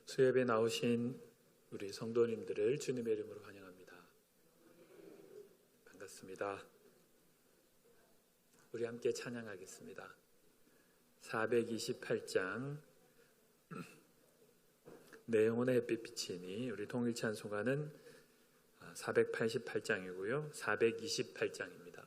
수협에 나오신 우리 성도님들을 주님의 이름으로 환영합니다. 반갑습니다. 우리 함께 찬양하겠습니다. 428장 내 영혼의 햇빛 비치니, 우리 통일찬송가는 488장이고요 428장입니다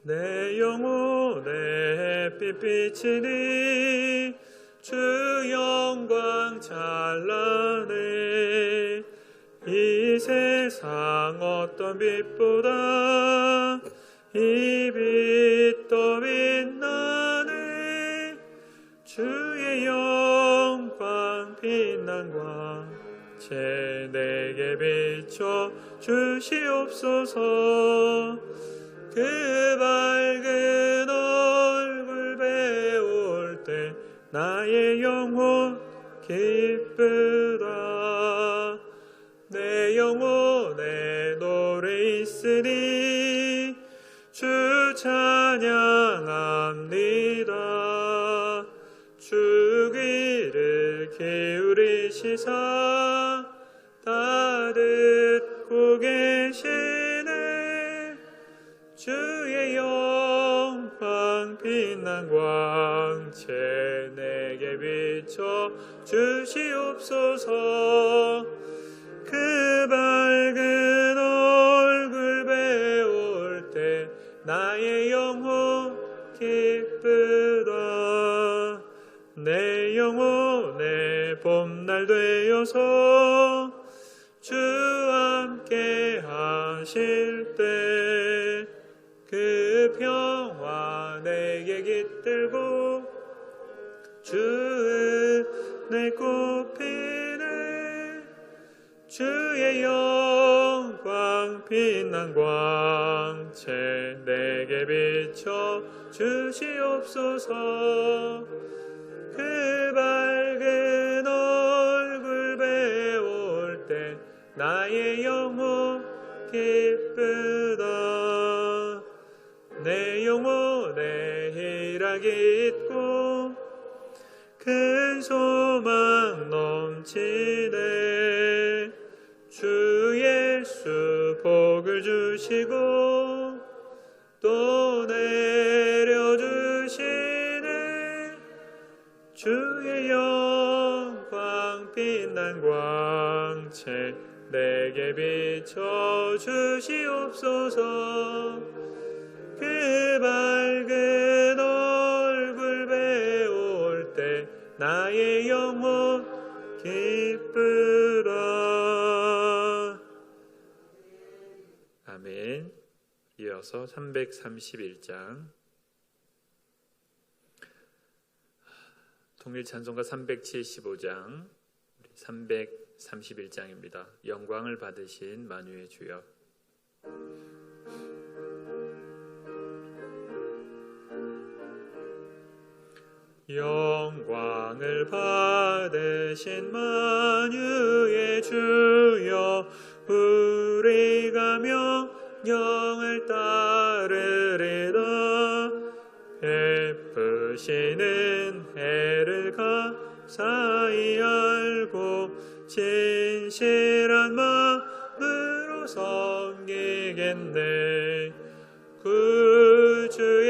내 영혼의 햇빛 비치니 주 영광 찬란해. 이 세상 어떤 빛보다 이 빛 더 빛나네. 주의 영광 빛난 광채 내게 비춰 주시옵소서. 그 밝은 얼굴 배울 때 나의 영혼 기쁘다. 내 영혼에 노래 있으니 주 찬양합니다. 주 귀를 기울이시사 다 듣고 계시네. 주의 영광 빛난 광채 내게 비춰 주시옵소서. 그 밝은 얼굴 배울 때 나의 영혼 기쁘다. 내 영혼의 봄날 되어서 주 함께 하실 때 그 평화 내게 깃들고 주 은혜 꽃피네. 주의 영광 빛난 광채 내게 비춰 주시옵소서. 그 밝은 얼굴 배울 때 나의 영혼 기쁘다. 내 영혼에 희락이 있고 큰 소망 넘치네. 주 예수 복을 주시고 또 내려주시네. 주의 영광 빛난 광채 내게 비춰 주시옵소서. 그 밝은 얼굴 배울 때 나의 영혼 기쁘다. 아멘. 이어서 331장 통일찬송가 375장 331장입니다. 영광을 받으신 만유의 주여. 영광을 받으신 만유의 주여, 우리가 명령을 따르리라. 베푸시는 해를 감사히 알고 진실한 마음으로 섬기겠네. 구주의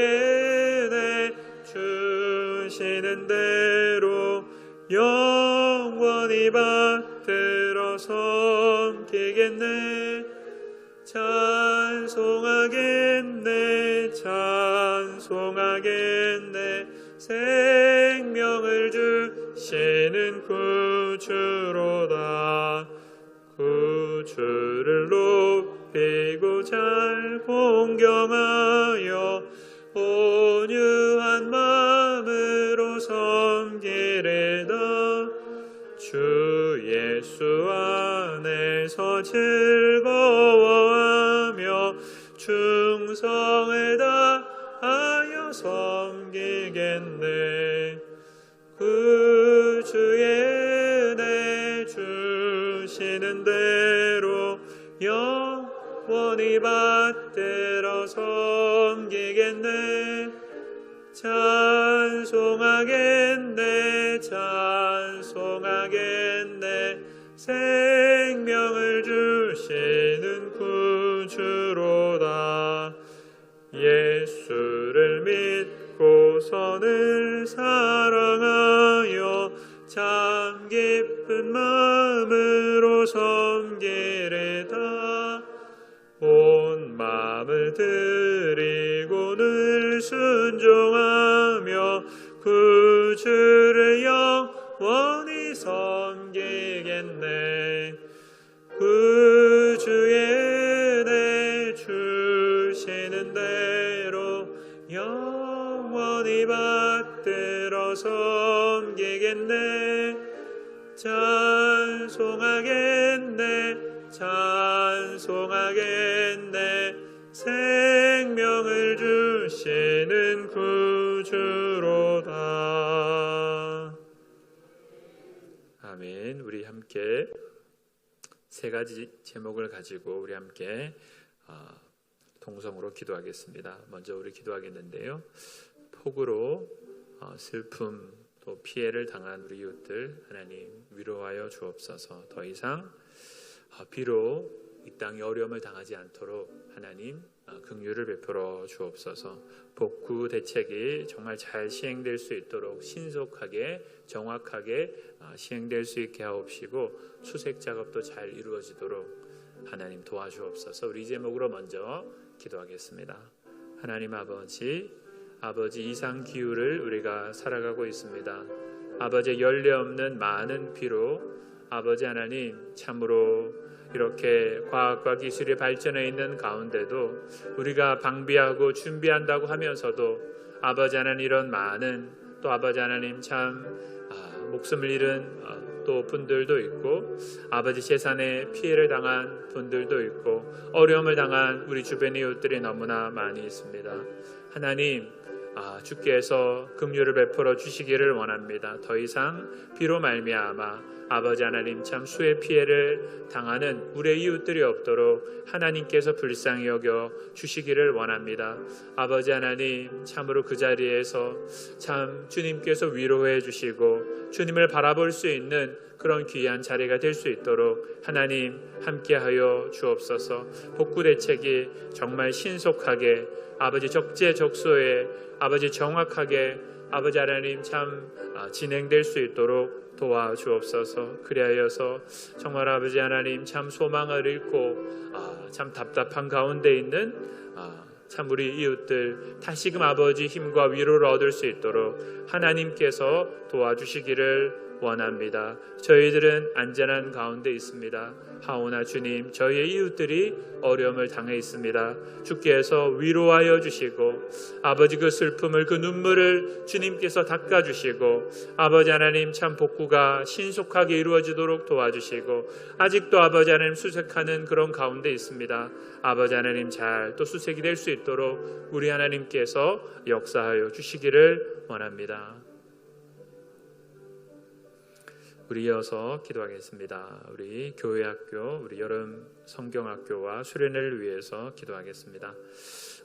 은혜 주시는 대로 영원히 받들어 섬기겠네. 찬송하겠네, 찬송하겠네. 생명을 주시는 구주로다. 구주를 높이고 잘 공경하여 온유한 마음으로 섬기리다. 주 예수 안에서 즐거워하며 충성을 다하여 섬기겠네. 구주의 은혜 주시는 대로 영원히 받들어 섬기겠네. 찬송하겠네 찬송하겠네. 생명을 주시는 구주로다. 예수를 믿고서는 사랑하여 참 깊은 마음으로 섬기리다. 온 마음을 드리고 늘 순종하며 구주를 영원히 섬기겠네. 구주의 은혜 주시는 대로 영원히 받들어 섬기겠네. 찬송하겠네 찬송하겠네. 생명을 주시는 구주로다. 아멘. 우리 함께 세 가지 제목을 가지고 우리 함께 동성으로 기도하겠습니다. 먼저 우리 기도하겠는데요. 폭우로 슬픔 또 피해를 당한 우리 이웃들 하나님 위로하여 주옵소서. 더 이상 비록 이 땅이 어려움을 당하지 않도록 하나님 긍휼을 베풀어 주옵소서. 복구 대책이 정말 잘 시행될 수 있도록 신속하게 정확하게 시행될 수 있게 하옵시고 수색 작업도 잘 이루어지도록 하나님 도와주옵소서. 우리 제목으로 먼저 기도하겠습니다. 하나님 아버지 이상 기후를 우리가 살아가고 있습니다. 아버지 연례 없는 많은 비로 아버지 하나님 참으로 이렇게 과학과 기술이 발전해 있는 가운데도 우리가 방비하고 준비한다고 하면서도 아버지 하나님 이런 많은 또 아버지 하나님 참 목숨을 잃은 또 분들도 있고 아버지 재산에 피해를 당한 분들도 있고 어려움을 당한 우리 주변의 이웃들이 너무나 많이 있습니다. 하나님 주께서 긍휼을 베풀어 주시기를 원합니다. 더 이상 비로 말미암아 아버지 하나님 참 수의 피해를 당하는 우리의 이웃들이 없도록 하나님께서 불쌍히 여겨 주시기를 원합니다. 아버지 하나님 참으로 그 자리에서 참 주님께서 위로해 주시고 주님을 바라볼 수 있는 그런 귀한 자리가 될 수 있도록 하나님 함께하여 주옵소서. 복구 대책이 정말 신속하게 아버지 적재적소에 아버지 정확하게 아버지 하나님 참 진행될 수 있도록 도와주옵소서. 그리하여서 정말 아버지 하나님 참 소망을 잃고 참 답답한 가운데 있는 참 우리 이웃들 다시금 아버지 힘과 위로를 얻을 수 있도록 하나님께서 도와주시기를 원합니다. 저희들은 안전한 가운데 있습니다. 하오나 주님 저희의 이웃들이 어려움을 당해 있습니다. 주께서 위로하여 주시고 아버지 그 슬픔을 그 눈물을 주님께서 닦아주시고 아버지 하나님 참 복구가 신속하게 이루어지도록 도와주시고 아직도 아버지 하나님 수색하는 그런 가운데 있습니다. 아버지 하나님 잘 또 수색이 될 수 있도록 우리 하나님께서 역사하여 주시기를 원합니다. 우리 이어서 기도하겠습니다. 우리 교회학교, 우리 여름 성경학교와 수련회를 위해서 기도하겠습니다.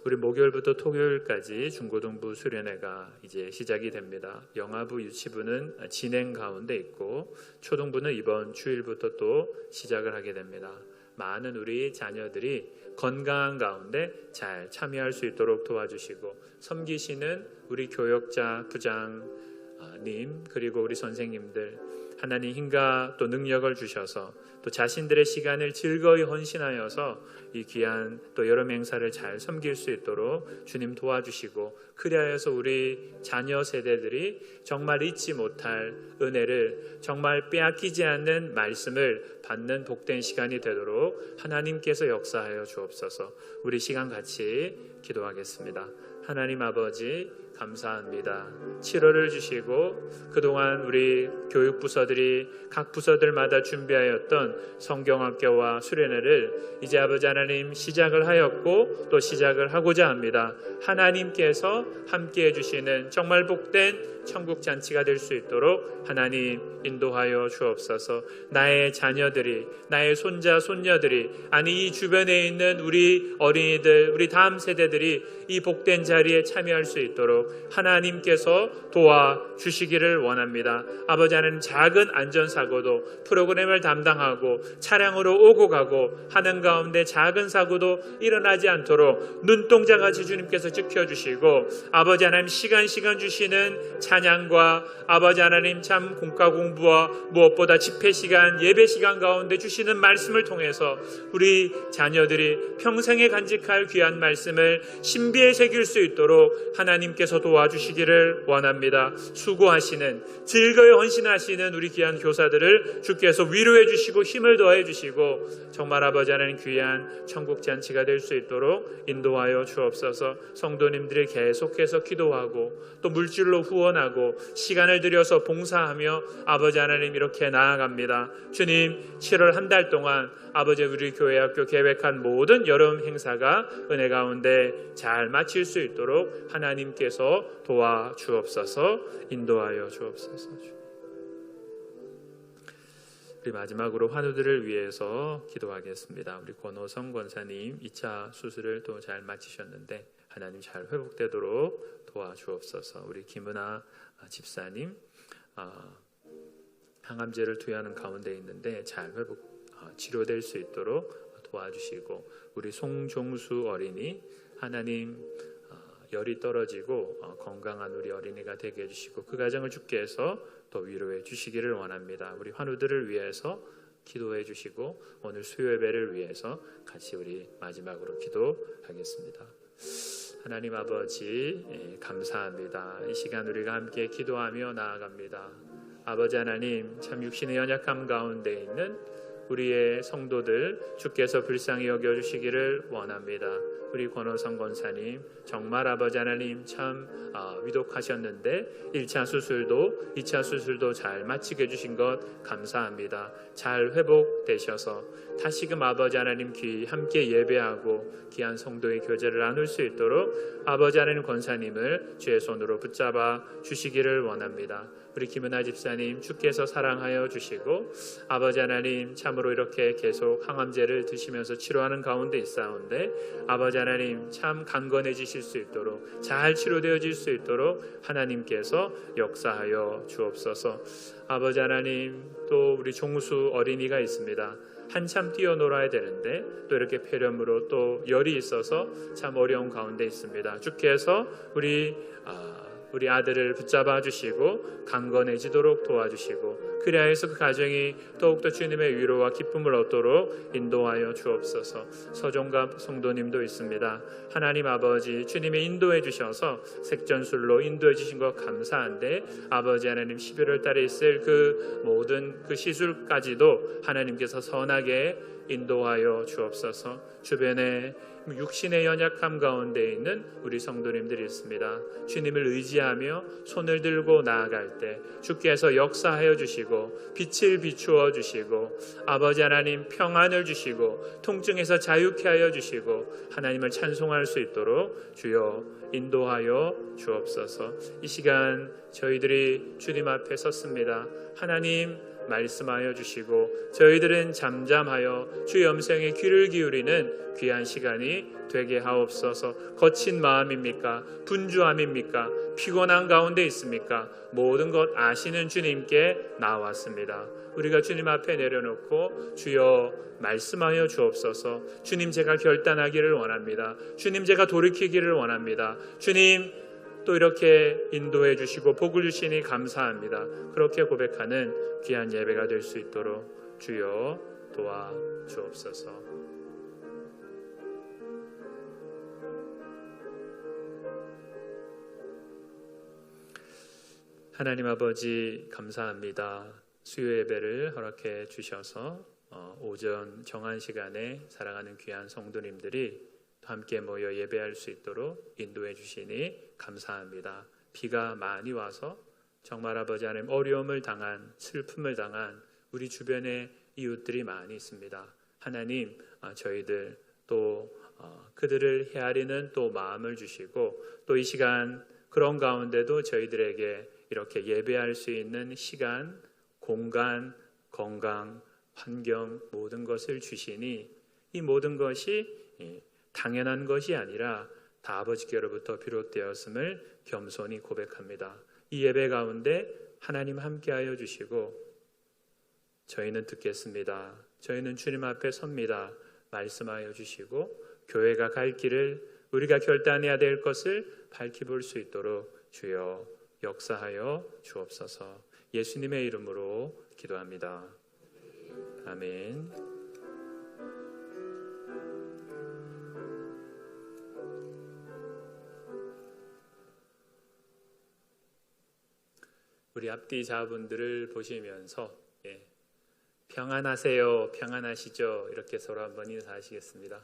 우리 목요일부터 토요일까지 중고등부 수련회가 이제 시작이 됩니다. 영아부, 유치부는 진행 가운데 있고 초등부는 이번 주일부터 또 시작을 하게 됩니다. 많은 우리 자녀들이 건강한 가운데 잘 참여할 수 있도록 도와주시고 섬기시는 우리 교역자, 부장님 그리고 우리 선생님들 하나님 힘과 또 능력을 주셔서 또 자신들의 시간을 즐거이 헌신하여서 이 귀한 또 여름 행사를 잘 섬길 수 있도록 주님 도와주시고 그리하여서 우리 자녀 세대들이 정말 잊지 못할 은혜를 정말 빼앗기지 않는 말씀을 받는 복된 시간이 되도록 하나님께서 역사하여 주옵소서. 우리 시간 같이 기도하겠습니다. 하나님 아버지 감사합니다. 7월을 주시고 그동안 우리 교육부서들이 각 부서들마다 준비하였던 성경학교와 수련회를 이제 아버지 하나님 시작을 하였고 또 시작을 하고자 합니다. 하나님께서 함께해 주시는 정말 복된 천국 잔치가 될 수 있도록 하나님 인도하여 주옵소서. 나의 자녀들이, 나의 손자 손녀들이, 아니 이 주변에 있는 우리 어린이들, 우리 다음 세대들이 이 복된 자리에 참여할 수 있도록 하나님께서 도와주시기를 원합니다. 아버지 하나님, 작은 안전사고도 프로그램을 담당하고 차량으로 오고 가고 하는 가운데 작은 사고도 일어나지 않도록 눈동자같이 주님께서 지켜주시고, 아버지 하나님 시간 주시는 찬양과 아버지 하나님 참 공과 공부와 무엇보다 집회 시간, 예배 시간 가운데 주시는 말씀을 통해서 우리 자녀들이 평생에 간직할 귀한 말씀을 신비에 새길 수 있도록 하나님께서 도와주시기를 원합니다. 수고하시는, 즐거이 헌신하시는 우리 귀한 교사들을 주께서 위로해 주시고 힘을 더해 주시고 정말 아버지 하나님 귀한 천국 잔치가 될 수 있도록 인도하여 주옵소서. 성도님들이 계속해서 기도하고 또 물질로 후원하고 시간을 들여서 봉사하며 아버지 하나님 이렇게 나아갑니다. 주님, 7월 한 달 동안 아버지 우리 교회 학교 계획한 모든 여름 행사가 은혜 가운데 잘 마칠 수 있도록 하나님께서 도와주옵소서. 인도하여 주옵소서. 우리 마지막으로 환우들을 위해서 기도하겠습니다. 우리 권호성 권사님 2차 수술을 또 잘 마치셨는데 하나님 잘 회복되도록 도와주옵소서. 우리 김은아 집사님 항암제를 투여하는 가운데 있는데 잘 회복 치료될 수 있도록 도와주시고, 우리 송종수 어린이 하나님 열이 떨어지고 건강한 우리 어린이가 되게 해주시고 그 가정을 주께서 또 위로해 주시기를 원합니다. 우리 환우들을 위해서 기도해 주시고 오늘 수요 예배를 위해서 같이 우리 마지막으로 기도하겠습니다. 하나님 아버지 감사합니다. 이 시간 우리가 함께 기도하며 나아갑니다. 아버지 하나님, 참 육신의 연약함 가운데 있는 우리의 성도들 주께서 불쌍히 여겨주시기를 원합니다. 우리 권호성 권사님 정말 아버지 하나님 참 위독하셨는데 1차 수술도 2차 수술도 잘 마치게 해주신 것 감사합니다. 잘 회복되셔서 다시금 아버지 하나님 함께 예배하고 귀한 성도의 교제를 나눌 수 있도록 아버지 하나님 권사님을 주의 손으로 붙잡아 주시기를 원합니다. 우리 김은아 집사님 주께서 사랑하여 주시고 아버지 하나님 참으로 이렇게 계속 항암제를 드시면서 치료하는 가운데 있사온데 아버지 하나님 참 강건해지실 수 있도록 잘 치료되어질 수 있도록 하나님께서 역사하여 주옵소서. 아버지 하나님, 또 우리 종수 어린이가 있습니다. 한참 뛰어놀아야 되는데 또 이렇게 폐렴으로 또 열이 있어서 참 어려운 가운데 있습니다. 주께서 우리 아들을 붙잡아 주시고 강건해지도록 도와주시고 그리하여서 그 가정이 더욱더 주님의 위로와 기쁨을 얻도록 인도하여 주옵소서. 서종갑 성도님도 있습니다. 하나님 아버지, 주님이 인도해 주셔서 색전술로 인도해 주신 것 감사한데 아버지 하나님 11월 달에 있을 그 모든 그 시술까지도 하나님께서 선하게 인도하여 주옵소서. 주변에 육신의 연약함 가운데 있는 우리 성도님들이 있습니다. 주님을 의지하며 손을 들고 나아갈 때 주께서 역사하여 주시고 빛을 비추어 주시고 아버지 하나님 평안을 주시고 통증에서 자유케 하여 주시고 하나님을 찬송할 수 있도록 주여 인도하여 주옵소서. 이 시간 저희들이 주님 앞에 섰습니다. 하나님 말씀하여 주시고 저희들은 잠잠하여 주의 음성에 귀를 기울이는 귀한 시간이 되게 하옵소서. 거친 마음입니까? 분주함입니까? 피곤한 가운데 있습니까? 모든 것 아시는 주님께 나왔습니다. 우리가 주님 앞에 내려놓고 주여 말씀하여 주옵소서. 주님, 제가 결단하기를 원합니다. 주님, 제가 돌이키기를 원합니다. 주님, 또 이렇게 인도해 주시고 복을 주시니 감사합니다. 그렇게 고백하는 귀한 예배가 될 수 있도록 주여 도와 주옵소서. 하나님 아버지 감사합니다. 수요 예배를 허락해 주셔서 오전 정한 시간에 사랑하는 귀한 성도님들이 함께 모여 예배할 수 있도록 인도해 주시니 감사합니다. 비가 많이 와서 정말 아버지 하나님 어려움을 당한, 슬픔을 당한 우리 주변에 이웃들이 많이 있습니다. 하나님, 저희들 또 그들을 헤아리는 또 마음을 주시고, 또 이 시간 그런 가운데도 저희들에게 이렇게 예배할 수 있는 시간, 공간, 건강, 환경 모든 것을 주시니 이 모든 것이 당연한 것이 아니라 다 아버지께로부터 비롯되었음을 겸손히 고백합니다. 이 예배 가운데 하나님 함께하여 주시고 저희는 듣겠습니다. 저희는 주님 앞에 섭니다. 말씀하여 주시고 교회가 갈 길을, 우리가 결단해야 될 것을 밝히 볼 수 있도록 주여 역사하여 주옵소서. 예수님의 이름으로 기도합니다. 아멘. 우리 앞뒤 자분들을 보시면서 평안하세요, 평안하시죠? 이렇게 서로 한번 인사하시겠습니다.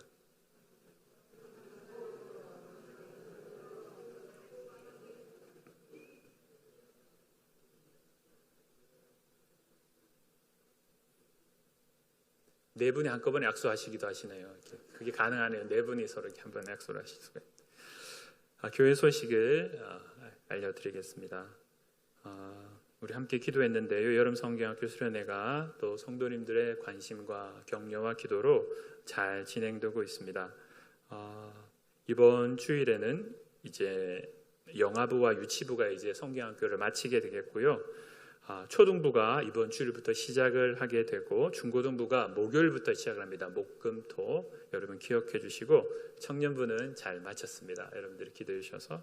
네 분이 한꺼번에 약속하시기도 하시네요. 그게 가능하네요. 네 분이 서로 이렇게 한번 약속을 하실 수가 있어요. 교회 소식을 알려드리겠습니다. 우리 함께 기도했는데요. 여름 성경학교 수련회가 또 성도님들의 관심과 격려와 기도로 잘 진행되고 있습니다. 이번 주일에는 이제 영아부와 유치부가 이제 성경학교를 마치게 되겠고요. 초등부가 이번 주일부터 시작을 하게 되고 중고등부가 목요일부터 시작을 합니다. 목, 금, 토 여러분 기억해 주시고 청년부는 잘 마쳤습니다. 여러분들이 기도해 주셔서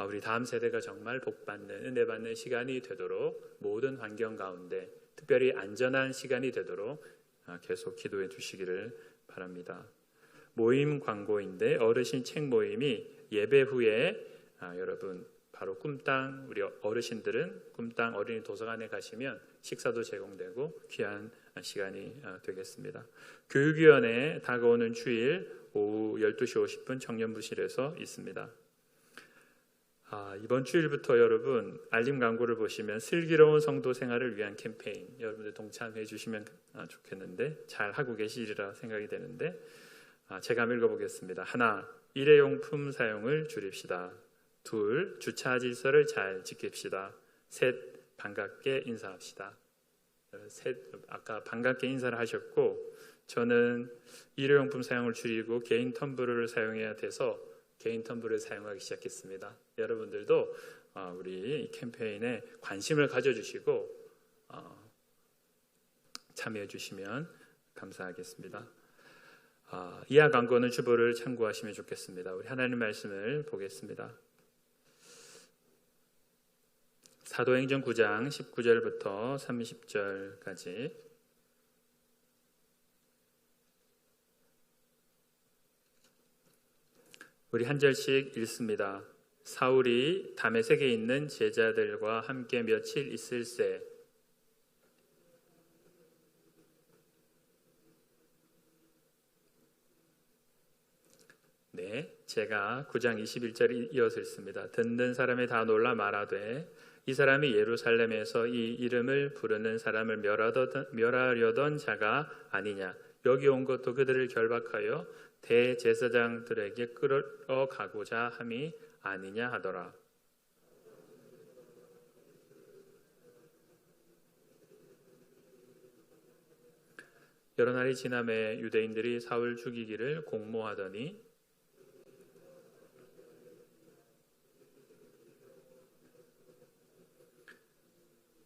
우리 다음 세대가 정말 복받는 은혜받는 시간이 되도록 모든 환경 가운데 특별히 안전한 시간이 되도록 계속 기도해 주시기를 바랍니다. 모임 광고인데 어르신 책 모임이 예배 후에 여러분 바로 꿈땅, 우리 어르신들은 꿈땅 어린이 도서관에 가시면 식사도 제공되고 귀한 시간이 되겠습니다. 교육위원회 다가오는 주일 오후 12시 50분 청년부실에서 있습니다. 이번 주일부터 여러분 알림 광고를 보시면 슬기로운 성도 생활을 위한 캠페인 여러분들 동참해 주시면 좋겠는데 잘 하고 계시리라 생각이 되는데 제가 한번 읽어보겠습니다. 하나, 일회용품 사용을 줄입시다. 둘, 주차 질서를 잘 지킵시다. 셋, 반갑게 인사합시다. 셋, 아까 반갑게 인사를 하셨고 저는 일회용품 사용을 줄이고 개인 텀블러를 사용해야 돼서 개인 텀블러를 사용하기 시작했습니다. 여러분들도 우리 캠페인에 관심을 가져주시고 참여해 주시면 감사하겠습니다. 이하 광고는 주보를 참고하시면 좋겠습니다. 우리 하나님 말씀을 보겠습니다. 사도행전 9장 19절부터 30절까지 우리 한 절씩 읽습니다. 사울이 다메섹에 있는 제자들과 함께 며칠 있을새 제가 9장 21절 이어서 읽습니다. 듣는 사람이 다 놀라 말하되 이 사람이 예루살렘에서 이 이름을 부르는 사람을 멸하려던 자가 아니냐. 여기 온 것도 그들을 결박하여 대제사장들에게 끌어가고자 함이 아니냐 하더라. 여러 날이 지남에 유대인들이 사울 죽이기를 공모하더니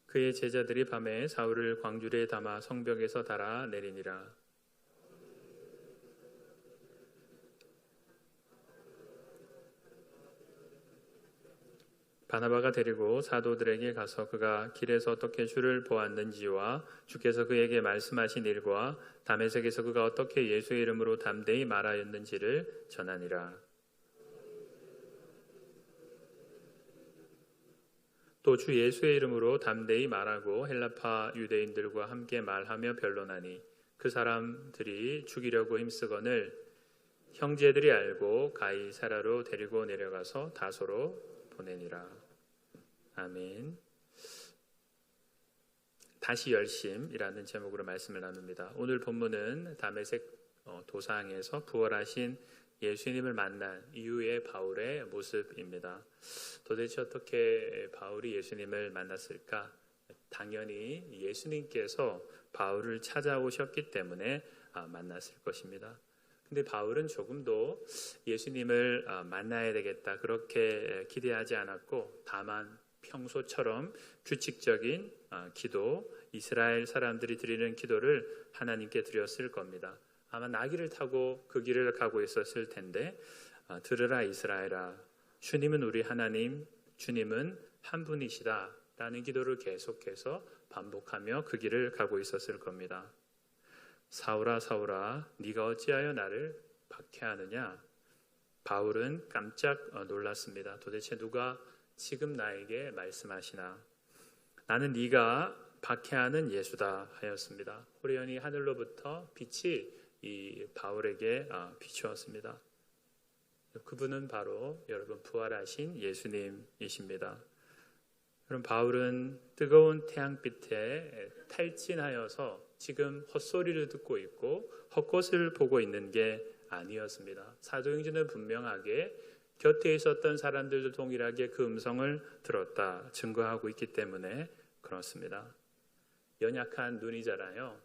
그의 제자들이 밤에 사울을 광주리에 담아 성벽에서 달아 내리니라. 바나바가 데리고 사도들에게 가서 그가 길에서 어떻게 주를 보았는지와 주께서 그에게 말씀하신 일과 다메섹에서 그가 어떻게 예수의 이름으로 담대히 말하였는지를 전하니라. 또 주 예수의 이름으로 담대히 말하고 헬라파 유대인들과 함께 말하며 변론하니 그 사람들이 죽이려고 힘쓰거늘 형제들이 알고 가이사라로 데리고 내려가서 다소로 보내니라. 아멘. 다시 열심이라는 제목으로 말씀을 나눕니다. 오늘 본문은 다메섹 도상에서 부활하신 예수님을 만난 이후의 바울의 모습입니다. 도대체 어떻게 바울이 예수님을 만났을까? 당연히 예수님께서 바울을 찾아오셨기 때문에 만났을 것입니다. 근데 바울은 조금도 예수님을 만나야 되겠다 그렇게 기대하지 않았고, 다만 평소처럼 규칙적인 기도, 이스라엘 사람들이 드리는 기도를 하나님께 드렸을 겁니다. 아마 나귀를 타고 그 길을 가고 있었을 텐데, 들으라 이스라엘아, 주님은 우리 하나님, 주님은 한 분이시다 라는 기도를 계속해서 반복하며 그 길을 가고 있었을 겁니다. 사울아 사울아, 네가 어찌하여 나를 박해하느냐? 바울은 깜짝 놀랐습니다. 도대체 누가 지금 나에게 말씀하시나? 나는 네가 박해하는 예수다 하였습니다. 호련히 하늘로부터 빛이 이 바울에게 비추었습니다. 그분은 바로 여러분 부활하신 예수님이십니다. 그럼 바울은 뜨거운 태양빛에 탈진하여서 지금 헛소리를 듣고 있고 헛것을 보고 있는 게 아니었습니다. 사도행전은 분명하게 곁에 있었던 사람들도 동일하게 그 음성을 들었다 증거하고 있기 때문에 그렇습니다. 연약한 눈이잖아요.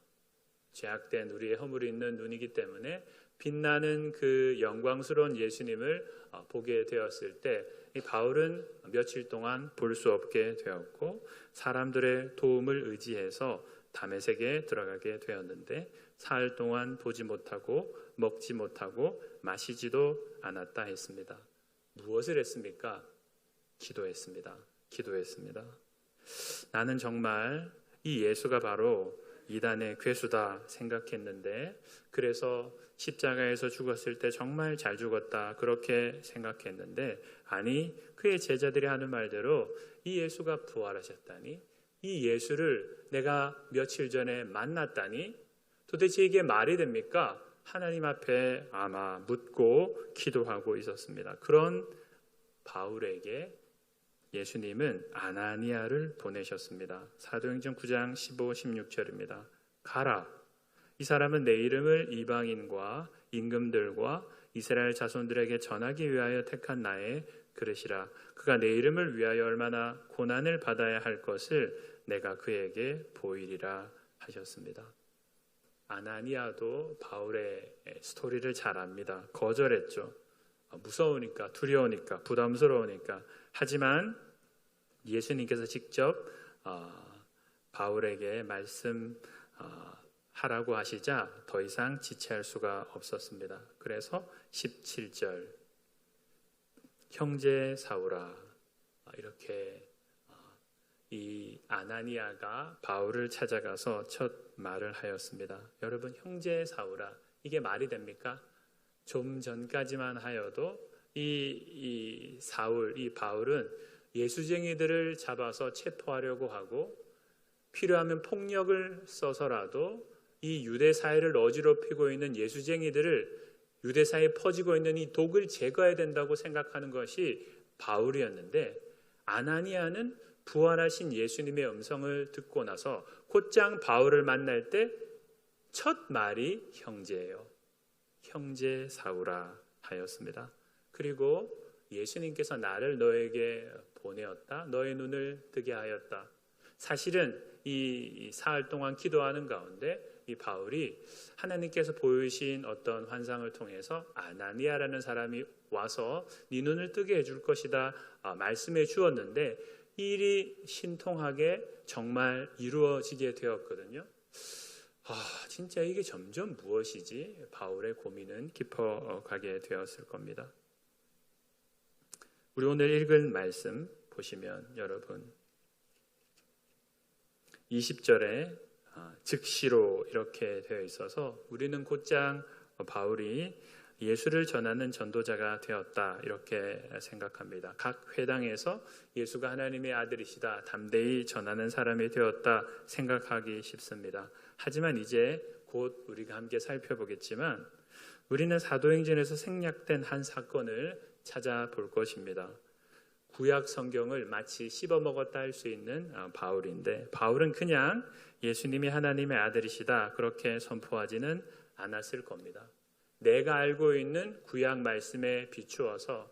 죄악된 우리의 허물이 있는 눈이기 때문에 빛나는 그 영광스러운 예수님을 보게 되었을 때 이 바울은 며칠 동안 볼 수 없게 되었고, 사람들의 도움을 의지해서 다메섹에 들어가게 되었는데 사흘 동안 보지 못하고 먹지 못하고 마시지도 않았다 했습니다. 무엇을 했습니까? 기도했습니다. 나는 정말 이 예수가 바로 이단의 괴수다 생각했는데, 그래서 십자가에서 죽었을 때 정말 잘 죽었다 그렇게 생각했는데, 아니 그의 제자들이 하는 말대로 이 예수가 부활하셨다니, 이 예수를 내가 며칠 전에 만났다니, 도대체 이게 말이 됩니까? 하나님 앞에 아마 묻고 기도하고 있었습니다. 그런 바울에게 예수님은 아나니아를 보내셨습니다. 사도행전 9장 15, 16절입니다. 가라. 이 사람은 내 이름을 이방인과 임금들과 이스라엘 자손들에게 전하기 위하여 택한 나의 그릇이라. 그가 내 이름을 위하여 얼마나 고난을 받아야 할 것을 내가 그에게 보이리라 하셨습니다. 아나니아도 바울의 스토리를 잘 압니다. 거절했죠. 무서우니까, 두려우니까, 부담스러우니까. 하지만 예수님께서 직접 바울에게 말씀하라고 하시자 더 이상 지체할 수가 없었습니다. 그래서 17절, 형제 사울아, 이렇게 이 아나니아가 바울을 찾아가서 첫 말을 하였습니다. 여러분, 형제 사울아, 이게 말이 됩니까? 좀 전까지만 하여도 이 사울, 이 바울은 예수쟁이들을 잡아서 체포하려고 하고 필요하면 폭력을 써서라도 이 유대 사회를 어지럽히고 있는 예수쟁이들을, 유대 사회에 퍼지고 있는 이 독을 제거해야 된다고 생각하는 것이 바울이었는데, 아나니아는 부활하신 예수님의 음성을 듣고 나서 곧장 바울을 만날 때 첫 말이 형제예요. 형제 사울아 하였습니다. 그리고 예수님께서 나를 너에게 보내었다, 너의 눈을 뜨게 하였다. 사실은 이 사흘 동안 기도하는 가운데 이 바울이 하나님께서 보이신 어떤 환상을 통해서 아나니아라는 사람이 와서 네 눈을 뜨게 해줄 것이다 말씀해 주었는데, 이 일이 신통하게 정말 이루어지게 되었거든요. 진짜 이게 점점 무엇이지? 바울의 고민은 깊어가게 되었을 겁니다. 우리 오늘 읽은 말씀 보시면 여러분 20절에 즉시로 이렇게 되어 있어서 우리는 곧장 바울이 예수를 전하는 전도자가 되었다 이렇게 생각합니다. 각 회당에서 예수가 하나님의 아들이시다 담대히 전하는 사람이 되었다 생각하기 쉽습니다. 하지만 이제 곧 우리가 함께 살펴보겠지만 우리는 사도행전에서 생략된 한 사건을 찾아볼 것입니다. 구약 성경을 마치 씹어먹었다 할 수 있는 바울인데, 바울은 그냥 예수님이 하나님의 아들이시다 그렇게 선포하지는 않았을 겁니다. 내가 알고 있는 구약 말씀에 비추어서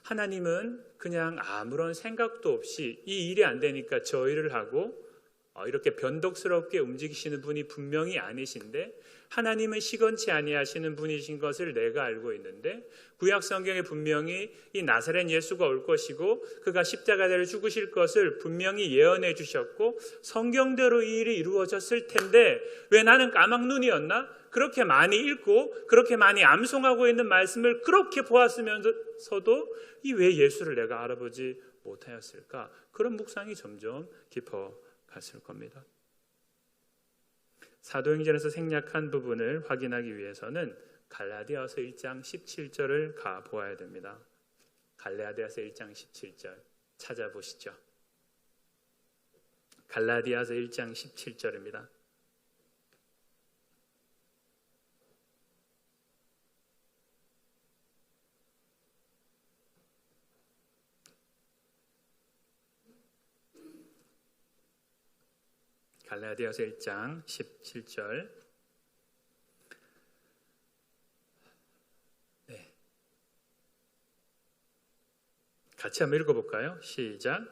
하나님은 그냥 아무런 생각도 없이 이 일이 안 되니까 저 일을 하고 이렇게 변덕스럽게 움직이시는 분이 분명히 아니신데, 하나님은 시건치 아니하시는 분이신 것을 내가 알고 있는데, 구약 성경에 분명히 이 나사렛 예수가 올 것이고 그가 십자가대를 죽으실 것을 분명히 예언해 주셨고 성경대로 이 일이 이루어졌을 텐데 왜 나는 까막눈이었나? 그렇게 많이 읽고 그렇게 많이 암송하고 있는 말씀을 그렇게 보았으면서도 이 왜 예수를 내가 알아보지 못하였을까? 그런 묵상이 점점 깊어갔을 겁니다. 사도행전에서 생략한 부분을 확인하기 위해서는 갈라디아서 1장 17절을 가보아야 됩니다. 갈라디아서 1장 17절 찾아보시죠. 갈라디아서 1장 17절입니다. 갈라디아서 1장 17절. 네. 같이 한번 읽어볼까요? 시작.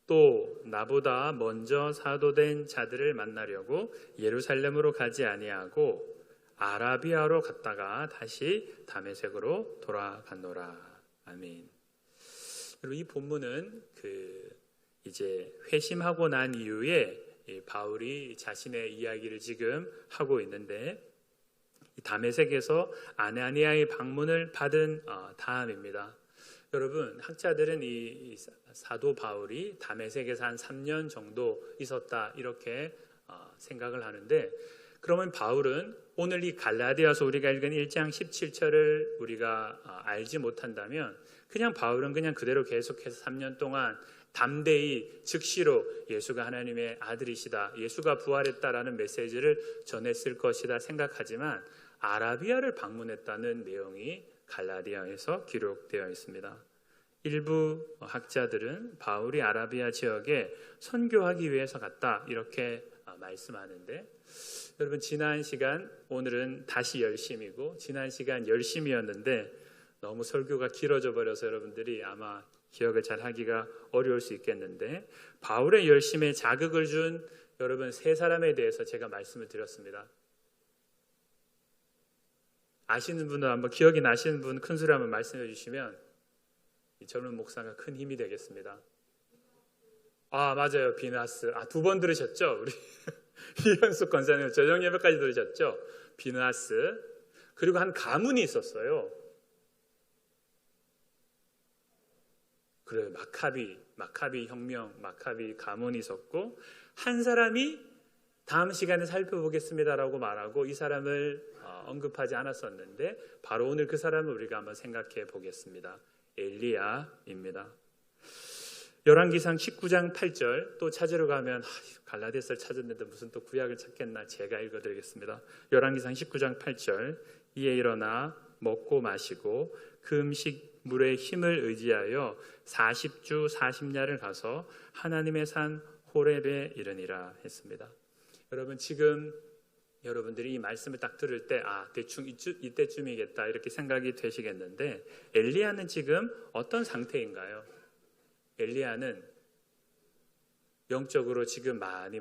또 나보다 먼저 사도된 자들을 만나려고 예루살렘으로 가지 아니하고 아라비아로 갔다가 다시 다메섹으로 돌아갔노라. 아멘. 그리고 이 본문은 이제 회심하고 난 이후에 바울이 자신의 이야기를 지금 하고 있는데, 다메섹에서 아나니아의 방문을 받은 다음입니다. 여러분, 학자들은 이 사도 바울이 다메섹에서 한 3년 정도 있었다 이렇게 생각을 하는데, 그러면 바울은 오늘 이 갈라디아서 우리가 읽은 1장 17절을 우리가 알지 못한다면 그냥 바울은 그냥 그대로 계속해서 3년 동안 담대히 즉시로 예수가 하나님의 아들이시다, 예수가 부활했다라는 메시지를 전했을 것이다 생각하지만 아라비아를 방문했다는 내용이 갈라디아에서 기록되어 있습니다. 일부 학자들은 바울이 아라비아 지역에 선교하기 위해서 갔다 이렇게 말씀하는데, 여러분 지난 시간, 오늘은 다시 열심이고 지난 시간 열심이었는데 너무 설교가 길어져 버려서 여러분들이 아마 기억을 잘 하기가 어려울 수 있겠는데, 바울의 열심에 자극을 준 여러분 세 사람에 대해서 제가 말씀을 드렸습니다. 아시는 분은 한번, 기억이 나시는 분 큰 소리 한번 말씀해 주시면 이 젊은 목사가 큰 힘이 되겠습니다. 맞아요, 비느하스. 2번 들으셨죠? 우리 이현숙 권사님 저녁 예배까지 들으셨죠? 비느하스. 그리고 한 가문이 있었어요. 그래요. 마카비 혁명, 마카비 가문이 있었고, 한 사람이 다음 시간에 살펴보겠습니다라고 말하고 이 사람을 언급하지 않았었는데, 바로 오늘 그 사람을 우리가 한번 생각해 보겠습니다. 엘리야입니다. 열왕기상 19장 8절 또 찾으러 가면 갈라디아서를 찾았는데 무슨 또 구약을 찾겠나, 제가 읽어드리겠습니다. 열왕기상 19장 8절. 이에 일어나 먹고 마시고 그 음식물의 힘을 의지하여 40주 40야를 가서 하나님의 산 호렙에 이르니라 했습니다. 여러분 지금 여러분들이 이 말씀을 딱 들을 때 대충 이때쯤이겠다 이렇게 생각이 되시겠는데, 엘리야는 지금 어떤 상태인가요? 엘리야는 영적으로 지금 많이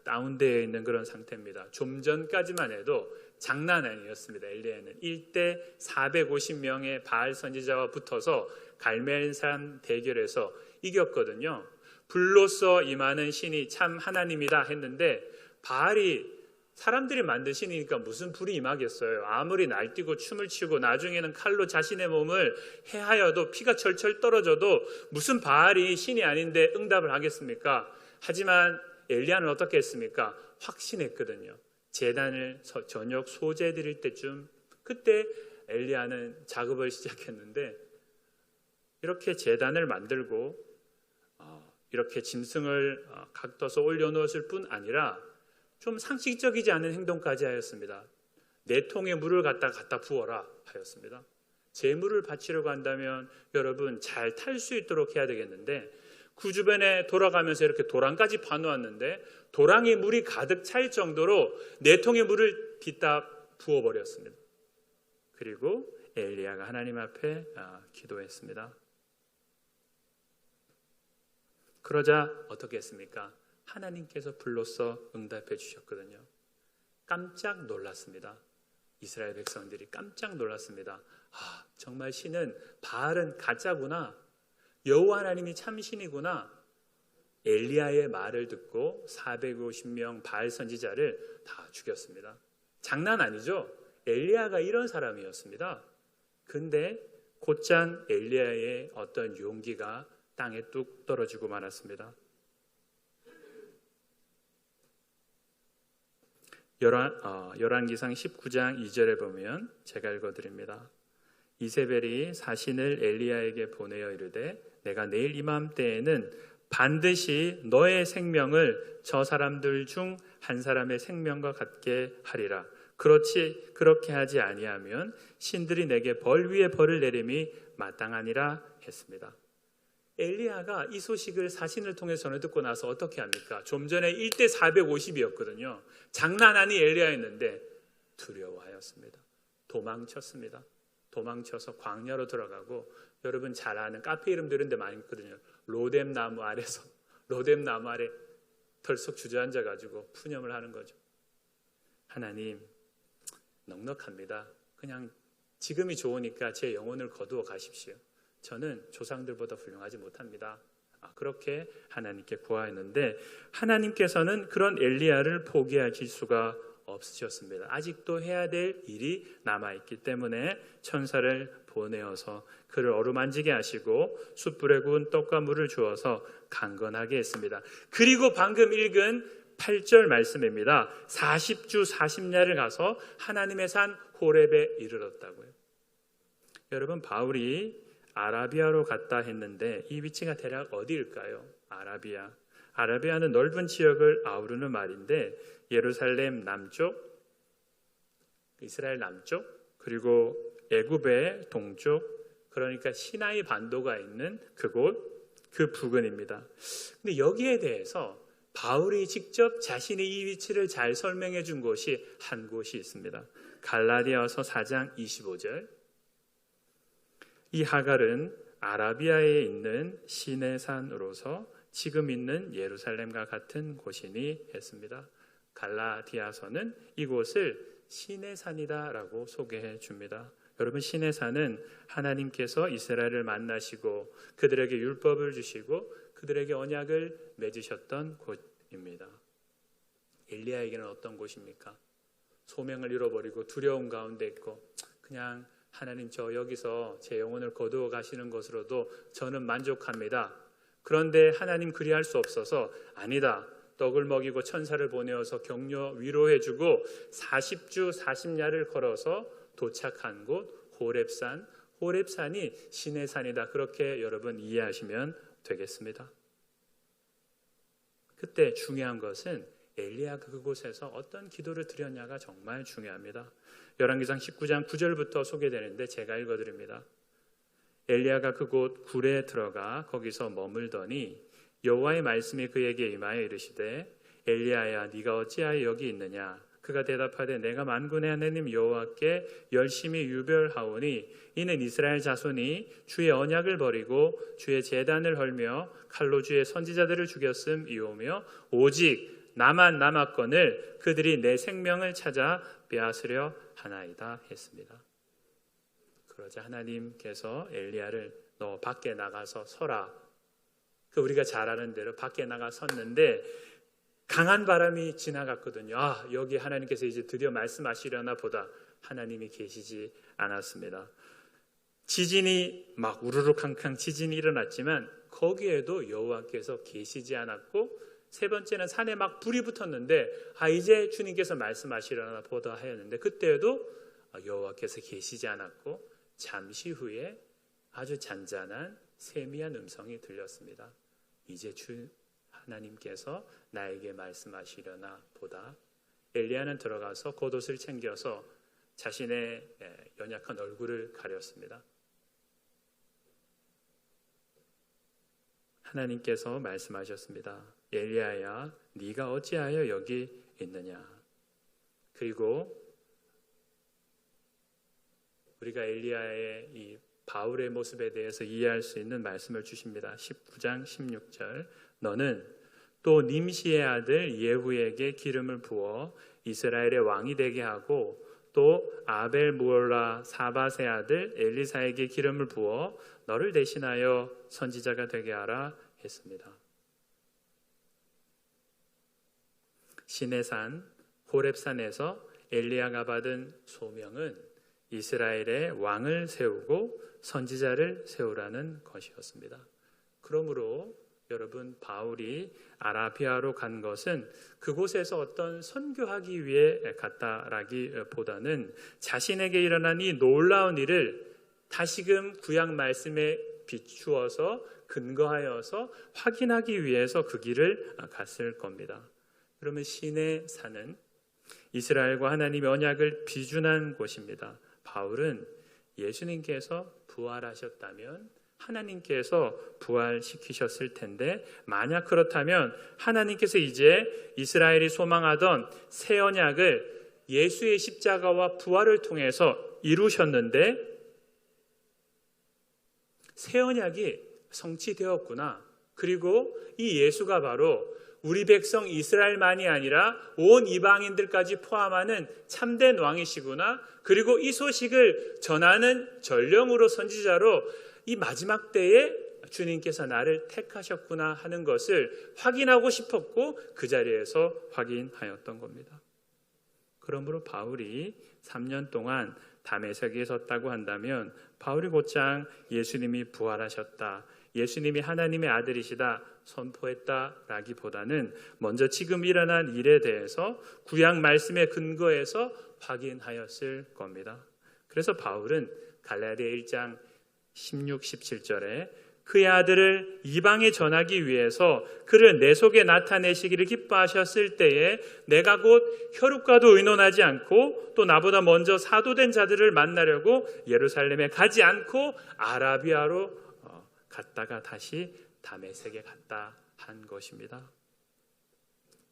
다운되어 있는 그런 상태입니다. 좀 전까지만 해도 장난 아니었습니다. 엘리야는 1대 450명의 바알 선지자와 붙어서 갈멜산 대결에서 이겼거든요. 불로써 임하는 신이 참 하나님이다 했는데, 바알이 사람들이 만든 신이니까 무슨 불이 임하겠어요. 아무리 날뛰고 춤을 추고 나중에는 칼로 자신의 몸을 해하여도 피가 철철 떨어져도 무슨 바알이 신이 아닌데 응답을 하겠습니까? 하지만 엘리야는 어떻게 했습니까? 확신했거든요. 제단을 저녁 소제 드릴 때쯤, 그때 엘리야는 작업을 시작했는데, 이렇게 제단을 만들고 이렇게 짐승을 각떠서 올려놓았을 뿐 아니라 좀 상식적이지 않은 행동까지 하였습니다. 4통의 물을 갖다 부어라 하였습니다. 제물을 바치려고 한다면 여러분 잘 탈 수 있도록 해야 되겠는데 그 주변에 돌아가면서 이렇게 도랑까지 파놓았는데 도랑에 물이 가득 찰 정도로 4통의 물을 빚다 부어버렸습니다. 그리고 엘리야가 하나님 앞에 기도했습니다. 그러자 어떻게 했습니까? 하나님께서 불로써 응답해 주셨거든요. 깜짝 놀랐습니다. 이스라엘 백성들이 깜짝 놀랐습니다. 정말 신은 바알은 가짜구나. 여호와 하나님이 참 신이구나. 엘리야의 말을 듣고 450명 바알 선지자를 다 죽였습니다. 장난 아니죠? 엘리야가 이런 사람이었습니다. 근데 곧장 엘리야의 어떤 용기가 땅에 뚝 떨어지고 말았습니다. 열왕기상 19장 2절에 보면 제가 읽어드립니다. 이세벨이 사신을 엘리야에게 보내어 이르되 내가 내일 이맘때에는 반드시 너의 생명을 저 사람들 중 한 사람의 생명과 같게 하리라. 그렇게 하지 아니하면 신들이 내게 벌 위에 벌을 내림이 마땅하니라 했습니다. 엘리야가 이 소식을 사신을 통해 전해 듣고 나서 어떻게 합니까? 좀 전에 1대 450이었거든요. 장난 아닌 엘리야였는데 두려워하였습니다. 도망쳤습니다. 도망쳐서 광야로 들어가고 여러분 잘 아는 카페 이름 들은 데 많이 있거든요. 로뎀 나무 아래 덜썩 주저앉아 가지고 푸념을 하는 거죠. 하나님 넉넉합니다. 그냥 지금이 좋으니까 제 영혼을 거두어 가십시오. 저는 조상들보다 훌륭하지 못합니다. 그렇게 하나님께 구하였는데 하나님께서는 그런 엘리야를 포기하실 수가 없으셨습니다. 아직도 해야 될 일이 남아있기 때문에 천사를 보내어서 그를 어루만지게 하시고 숯불에 구운 떡과 물을 주어서 강건하게 했습니다. 그리고 방금 읽은 8절 말씀입니다. 40주 40야를 가서 하나님의 산 호렙에 이르렀다고요. 여러분 바울이 아라비아로 갔다 했는데 이 위치가 대략 어디일까요? 아라비아는 넓은 지역을 아우르는 말인데 예루살렘 남쪽, 이스라엘 남쪽, 그리고 애굽의 동쪽, 그러니까 시나이 반도가 있는 그곳, 그 부근입니다. 근데 여기에 대해서 바울이 직접 자신의 이 위치를 잘 설명해 준 곳이 한 곳이 있습니다. 갈라디아서 4장 25절. 이 하갈은 아라비아에 있는 시내산으로서 지금 있는 예루살렘과 같은 곳이니 했습니다. 갈라디아서는 이곳을 시내산이다라고 소개해 줍니다. 여러분 시내산은 하나님께서 이스라엘을 만나시고 그들에게 율법을 주시고 그들에게 언약을 맺으셨던 곳입니다. 엘리야에게는 어떤 곳입니까? 소명을 잃어버리고 두려움 가운데 있고 그냥 하나님 저 여기서 제 영혼을 거두어 가시는 것으로도 저는 만족합니다. 그런데 하나님 그리할 수 없어서 아니다. 떡을 먹이고 천사를 보내어서 격려 위로해주고 40주 40야를 걸어서 도착한 곳 호렙산이 신의 산이다. 그렇게 여러분 이해하시면 되겠습니다. 그때 중요한 것은 엘리야가 그곳에서 어떤 기도를 드렸냐가 정말 중요합니다. 열왕기상 19장 9절부터 소개되는데 제가 읽어드립니다. 엘리야가 그곳 굴에 들어가 거기서 머물더니 여호와의 말씀이 그에게 임하여 이르시되 엘리야야 네가 어찌하여 여기 있느냐. 그가 대답하되 내가 만군의 하나님 여호와께 열심히 유별하오니 이는 이스라엘 자손이 주의 언약을 버리고 주의 제단을 헐며 칼로 주의 선지자들을 죽였음이오며 오직 나만 남았거늘 그들이 내 생명을 찾아 빼앗으려 하나이다 했습니다. 그러자 하나님께서 엘리야를 너 밖에 나가서 서라. 우리가 잘 아는 대로 밖에 나가 섰는데 강한 바람이 지나갔거든요. 여기 하나님께서 이제 드디어 말씀하시려나 보다. 하나님이 계시지 않았습니다. 지진이 막 우르르 캉캉 지진이 일어났지만 거기에도 여호와께서 계시지 않았고 세 번째는 산에 막 불이 붙었는데 이제 주님께서 말씀하시려나 보다 하였는데 그때에도 여호와께서 계시지 않았고 잠시 후에 아주 잔잔한 세미한 음성이 들렸습니다. 이제 주 하나님께서 나에게 말씀하시려나 보다. 엘리야는 들어가서 겉옷을 챙겨서 자신의 연약한 얼굴을 가렸습니다. 하나님께서 말씀하셨습니다. 엘리야야, 네가 어찌하여 여기 있느냐. 그리고 우리가 엘리야의 이 바울의 모습에 대해서 이해할 수 있는 말씀을 주십니다. 19장 16절, 너는 또 님시의 아들 예후에게 기름을 부어 이스라엘의 왕이 되게 하고 또 아벨 무올라 사밧의 아들 엘리사에게 기름을 부어 너를 대신하여 선지자가 되게 하라 했습니다. 시내산 호렙산에서 엘리야가 받은 소명은 이스라엘의 왕을 세우고 선지자를 세우라는 것이었습니다. 그러므로 여러분, 바울이 아라비아로 간 것은 그곳에서 어떤 선교하기 위해 갔다라기보다는 자신에게 일어난 이 놀라운 일을 다시금 구약 말씀에 비추어서 근거하여서 확인하기 위해서 그 길을 갔을 겁니다. 그러면 시내 산은 이스라엘과 하나님의 언약을 비준한 곳입니다. 바울은 예수님께서 부활하셨다면 하나님께서 부활시키셨을 텐데, 만약 그렇다면 하나님께서 이제 이스라엘이 소망하던 새 언약을 예수의 십자가와 부활을 통해서 이루셨는데 새 언약이 성취되었구나. 그리고 이 예수가 바로 우리 백성 이스라엘만이 아니라 온 이방인들까지 포함하는 참된 왕이시구나. 그리고 이 소식을 전하는 전령으로, 선지자로 이 마지막 때에 주님께서 나를 택하셨구나 하는 것을 확인하고 싶었고 그 자리에서 확인하였던 겁니다. 그러므로 바울이 3년 동안 다메섹에 섰다고 한다면 바울이 곧장 예수님이 부활하셨다, 예수님이 하나님의 아들이시다 선포했다라기보다는 먼저 지금 일어난 일에 대해서 구약 말씀에 근거해서 확인하였을 겁니다. 그래서 바울은 갈라디아 1장 16, 17절에 그의 아들을 이방에 전하기 위해서 그를 내 속에 나타내시기를 기뻐하셨을 때에 내가 곧 혈육과도 의논하지 않고 또 나보다 먼저 사도된 자들을 만나려고 예루살렘에 가지 않고 아라비아로 갔다가 다시 다메섹에 갔다 한 것입니다.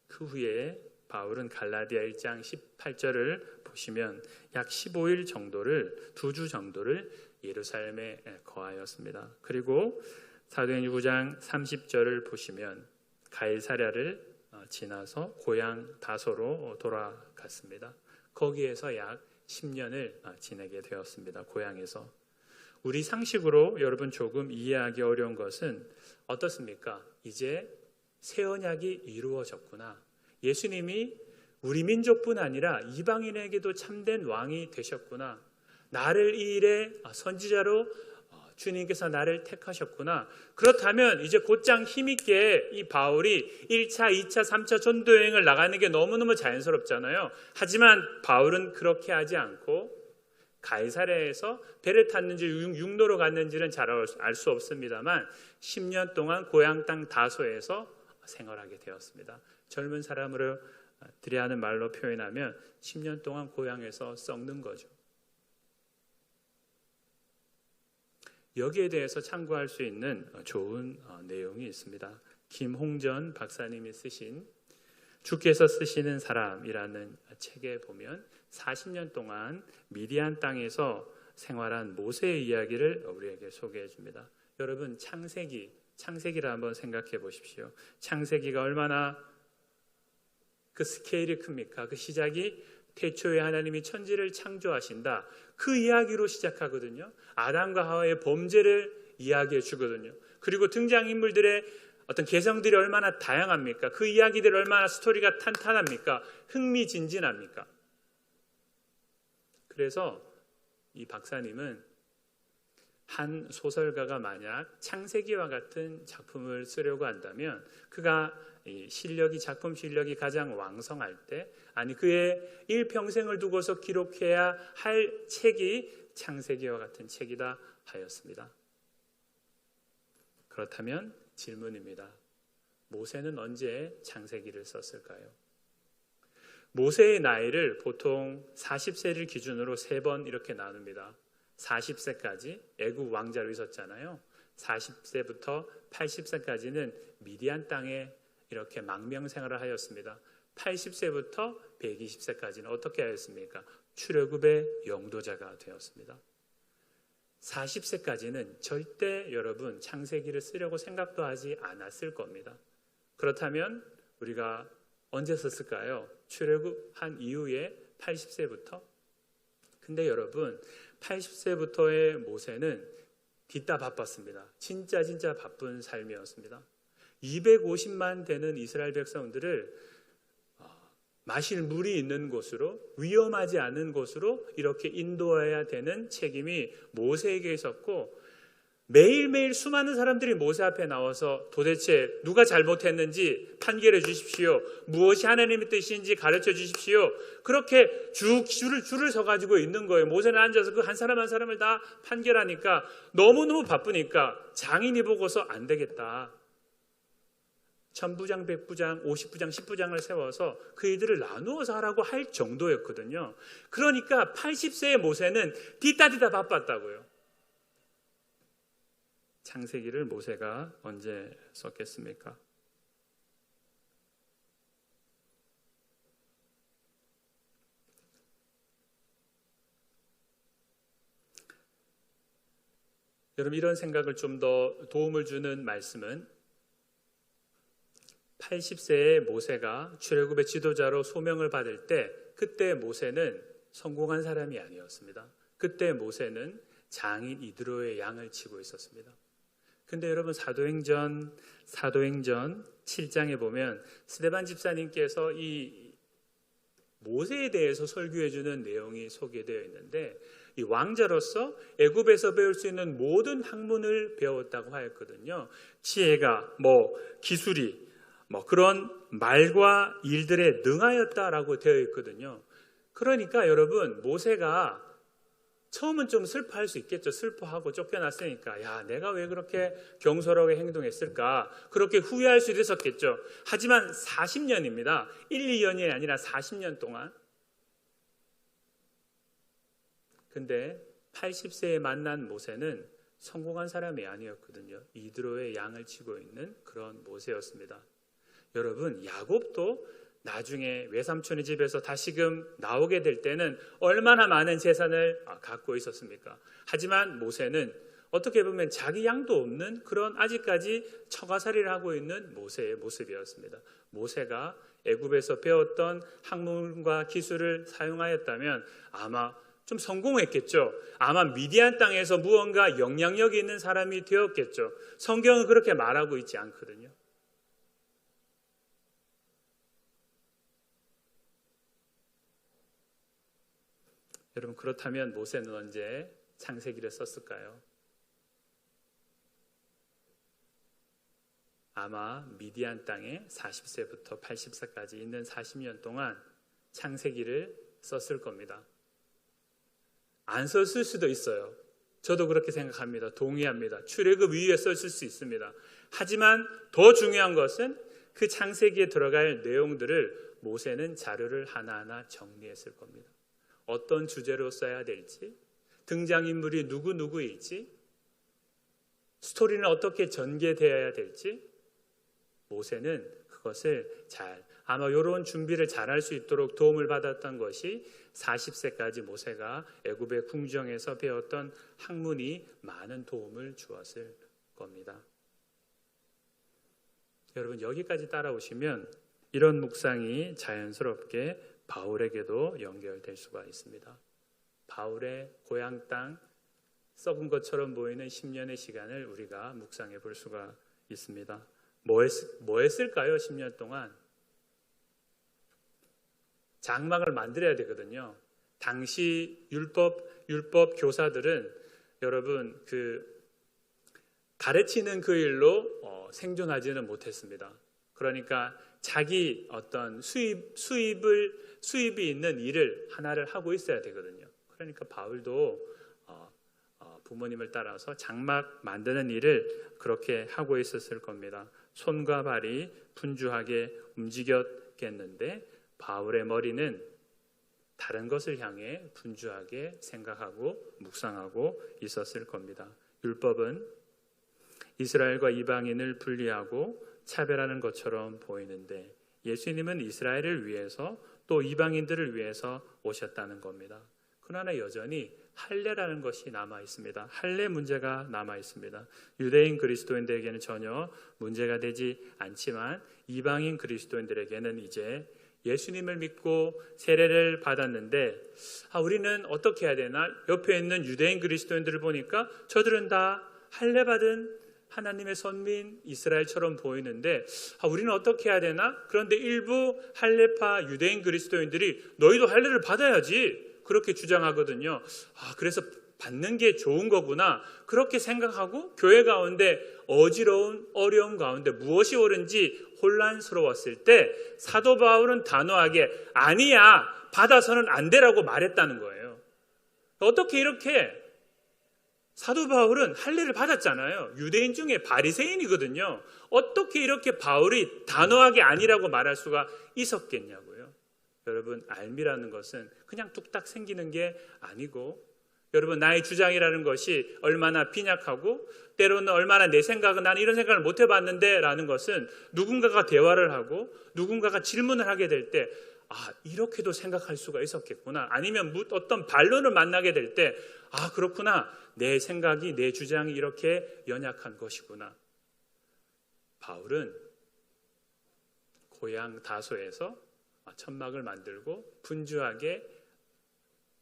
그 후에 바울은 갈라디아 1장 18절을 보시면 약 15일 정도를, 2주 정도를 예루살렘에 거하였습니다. 그리고 사도행전 9장 30절을 보시면 가이사랴를 지나서 고향 다소로 돌아갔습니다. 거기에서 약 10년을 지내게 되었습니다. 고향에서. 우리 상식으로 여러분 조금 이해하기 어려운 것은 어떻습니까? 이제 새 언약이 이루어졌구나. 예수님이 우리 민족뿐 아니라 이방인에게도 참된 왕이 되셨구나. 나를 이 일에 선지자로 주님께서 나를 택하셨구나. 그렇다면 이제 곧장 힘있게 이 바울이 1차, 2차, 3차 전도여행을 나가는 게 너무너무 자연스럽잖아요. 하지만 바울은 그렇게 하지 않고 가이사랴에서 배를 탔는지 육로로 갔는지는 잘 알 수 없습니다만 10년 동안 고향 땅 다소에서 생활하게 되었습니다. 젊은 사람으로 들이하는 말로 표현하면 10년 동안 고향에서 썩는 거죠. 여기에 대해서 참고할 수 있는 좋은 내용이 있습니다. 김홍전 박사님이 쓰신 주께서 쓰시는 사람이라는 책에 보면 40년 동안 미디안 땅에서 생활한 모세의 이야기를 우리에게 소개해 줍니다. 여러분, 창세기를 한번 생각해 보십시오. 창세기가 얼마나 그 스케일이 큽니까? 그 시작이 태초에 하나님이 천지를 창조하신다. 그 이야기로 시작하거든요. 아담과 하와의 범죄를 이야기해 주거든요. 그리고 등장인물들의 어떤 개성들이 얼마나 다양합니까? 그 이야기들이 얼마나 스토리가 탄탄합니까? 흥미진진합니까? 그래서 이 박사님은 한 소설가가 만약 창세기와 같은 작품을 쓰려고 한다면 그가 작품 실력이 가장 왕성할 때, 아니 그의 일평생을 두고서 기록해야 할 책이 창세기와 같은 책이다 하였습니다. 그렇다면 질문입니다. 모세는 언제 창세기를 썼을까요? 모세의 나이를 보통 40세를 기준으로 3번 이렇게 나눕니다. 40세까지 애굽 왕자로 있었잖아요. 40세부터 80세까지는 미디안 땅에 이렇게 망명 생활을 하였습니다. 80세부터 120세까지는 어떻게 하였습니까? 출애굽의 영도자가 되었습니다. 40세까지는 절대 여러분 창세기를 쓰려고 생각도 하지 않았을 겁니다. 그렇다면 우리가 언제 썼을까요? 출애굽한 이후에 80세부터? 근데 여러분 80세부터의 모세는 뒤따 바빴습니다. 진짜 바쁜 삶이었습니다. 250만 되는 이스라엘 백성들을 마실 물이 있는 곳으로, 위험하지 않은 곳으로 이렇게 인도해야 되는 책임이 모세에게 있었고, 매일매일 수많은 사람들이 모세 앞에 나와서 도대체 누가 잘못했는지 판결해 주십시오. 무엇이 하나님의 뜻인지 가르쳐 주십시오. 그렇게 줄을 서가지고 있는 거예요. 모세는 앉아서 그 한 사람 한 사람을 다 판결하니까 너무너무 바쁘니까 장인이 보고서 안 되겠다. 1000부장, 100부장, 50부장, 10부장을 세워서 그 일들을 나누어서 하라고 할 정도였거든요. 그러니까 80세의 모세는 뒤따 바빴다고요. 창세기를 모세가 언제 썼겠습니까? 여러분, 이런 생각을 좀 더 도움을 주는 말씀은 80세의 모세가 출애굽의 지도자로 소명을 받을 때 그때 모세는 성공한 사람이 아니었습니다. 그때 모세는 장인 이드로의 양을 치고 있었습니다. 근데 여러분 사도행전 7장에 보면 스데반 집사님께서 이 모세에 대해서 설교해 주는 내용이 소개되어 있는데, 이 왕자로서 애굽에서 배울 수 있는 모든 학문을 배웠다고 하였거든요. 지혜가 기술이 그런 말과 일들에 능하였다라고 되어 있거든요. 그러니까 여러분 모세가 처음은 좀 슬퍼할 수 있겠죠. 슬퍼하고 쫓겨났으니까 야 내가 왜 그렇게 경솔하게 행동했을까, 그렇게 후회할 수도 있었겠죠. 하지만 40년입니다. 1, 2년이 아니라 40년 동안. 근데 80세에 만난 모세는 성공한 사람이 아니었거든요. 이드로의 양을 치고 있는 그런 모세였습니다. 여러분 야곱도 나중에 외삼촌의 집에서 다시금 나오게 될 때는 얼마나 많은 재산을 갖고 있었습니까? 하지만 모세는 어떻게 보면 자기 양도 없는 그런 아직까지 처가살이를 하고 있는 모세의 모습이었습니다. 모세가 애굽에서 배웠던 학문과 기술을 사용하였다면 아마 좀 성공했겠죠. 아마 미디안 땅에서 무언가 영향력이 있는 사람이 되었겠죠. 성경은 그렇게 말하고 있지 않거든요. 여러분 그렇다면 모세는 언제 창세기를 썼을까요? 아마 미디안 땅에 40세부터 80세까지 있는 40년 동안 창세기를 썼을 겁니다. 안 썼을 수도 있어요. 저도 그렇게 생각합니다. 동의합니다. 출애굽 이후에 썼을 수 있습니다. 하지만 더 중요한 것은 그 창세기에 들어갈 내용들을 모세는 자료를 하나하나 정리했을 겁니다. 어떤 주제로 써야 될지, 등장인물이 누구일지, 스토리는 어떻게 전개되어야 될지 모세는 그것을 아마 이런 준비를 잘할 수 있도록 도움을 받았던 것이 40세까지 모세가 애굽의 궁정에서 배웠던 학문이 많은 도움을 주었을 겁니다. 여러분 여기까지 따라오시면 이런 묵상이 자연스럽게 바울에게도 연결될 수가 있습니다. 바울의 고향 땅 썩은 것처럼 보이는 10년의 시간을 우리가 묵상해 볼 수가 있습니다. 뭐 했을까요? 10년 동안 장막을 만들어야 되거든요. 당시 율법 교사들은 여러분 가르치는 그 일로 생존하지는 못했습니다. 그러니까 자기 어떤 수입이 있는 일을 하나를 하고 있어야 되거든요. 그러니까 바울도 부모님을 따라서 장막 만드는 일을 그렇게 하고 있었을 겁니다. 손과 발이 분주하게 움직였겠는데 바울의 머리는 다른 것을 향해 분주하게 생각하고 묵상하고 있었을 겁니다. 율법은 이스라엘과 이방인을 분리하고 차별하는 것처럼 보이는데 예수님은 이스라엘을 위해서 또 이방인들을 위해서 오셨다는 겁니다. 그러나 여전히 할례라는 것이 남아 있습니다. 할례 문제가 남아 있습니다. 유대인 그리스도인들에게는 전혀 문제가 되지 않지만 이방인 그리스도인들에게는 이제 예수님을 믿고 세례를 받았는데 우리는 어떻게 해야 되나? 옆에 있는 유대인 그리스도인들을 보니까 저들은 다 할례 받은 하나님의 선민 이스라엘처럼 보이는데 우리는 어떻게 해야 되나? 그런데 일부 할례파 유대인 그리스도인들이 너희도 할례를 받아야지 그렇게 주장하거든요. 그래서 받는 게 좋은 거구나 그렇게 생각하고 교회 가운데 어지러운 어려움 가운데 무엇이 옳은지 혼란스러웠을 때 사도 바울은 단호하게 아니야 받아서는 안 되라고 말했다는 거예요. 어떻게 이렇게 사도 바울은 할례를 받았잖아요. 유대인 중에 바리새인이거든요. 어떻게 이렇게 바울이 단호하게 아니라고 말할 수가 있었겠냐고요. 여러분 알미라는 것은 그냥 뚝딱 생기는 게 아니고 여러분 나의 주장이라는 것이 얼마나 빈약하고 때로는 얼마나 내 생각은 나는 이런 생각을 못 해봤는데 라는 것은 누군가가 대화를 하고 누군가가 질문을 하게 될 때 이렇게도 생각할 수가 있었겠구나 아니면 어떤 반론을 만나게 될 때 그렇구나 내 생각이 내 주장이 이렇게 연약한 것이구나. 바울은 고향 다소에서 천막을 만들고 분주하게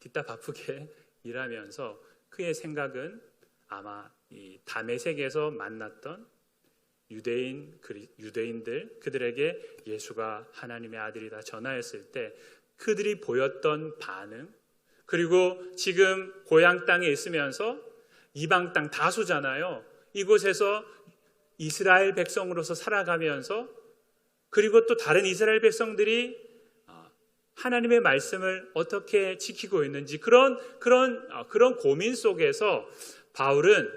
뒤따 바쁘게 일하면서 그의 생각은 아마 이 다메섹에서 만났던 유대인들 그들에게 예수가 하나님의 아들이다 전하였을 때 그들이 보였던 반응 그리고 지금 고향 땅에 있으면서 이방 땅 다소잖아요. 이곳에서 이스라엘 백성으로서 살아가면서 그리고 또 다른 이스라엘 백성들이 하나님의 말씀을 어떻게 지키고 있는지 그런 고민 속에서 바울은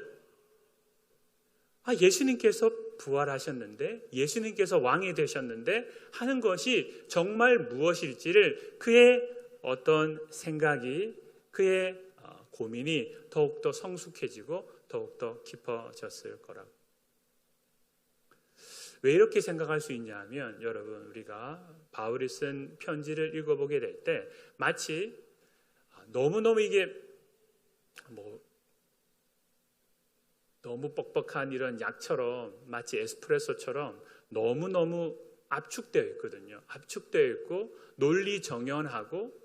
예수님께서 부활하셨는데 예수님께서 왕이 되셨는데 하는 것이 정말 무엇일지를 그의 어떤 생각이 그의 고민이 더욱더 성숙해지고 더욱더 깊어졌을 거라고. 왜 이렇게 생각할 수 있냐 하면 여러분 우리가 바울이 쓴 편지를 읽어보게 될 때 마치 너무너무 이게 너무 뻑뻑한 이런 약처럼 마치 에스프레소처럼 너무너무 압축되어 있거든요. 압축되어 있고 논리 정연하고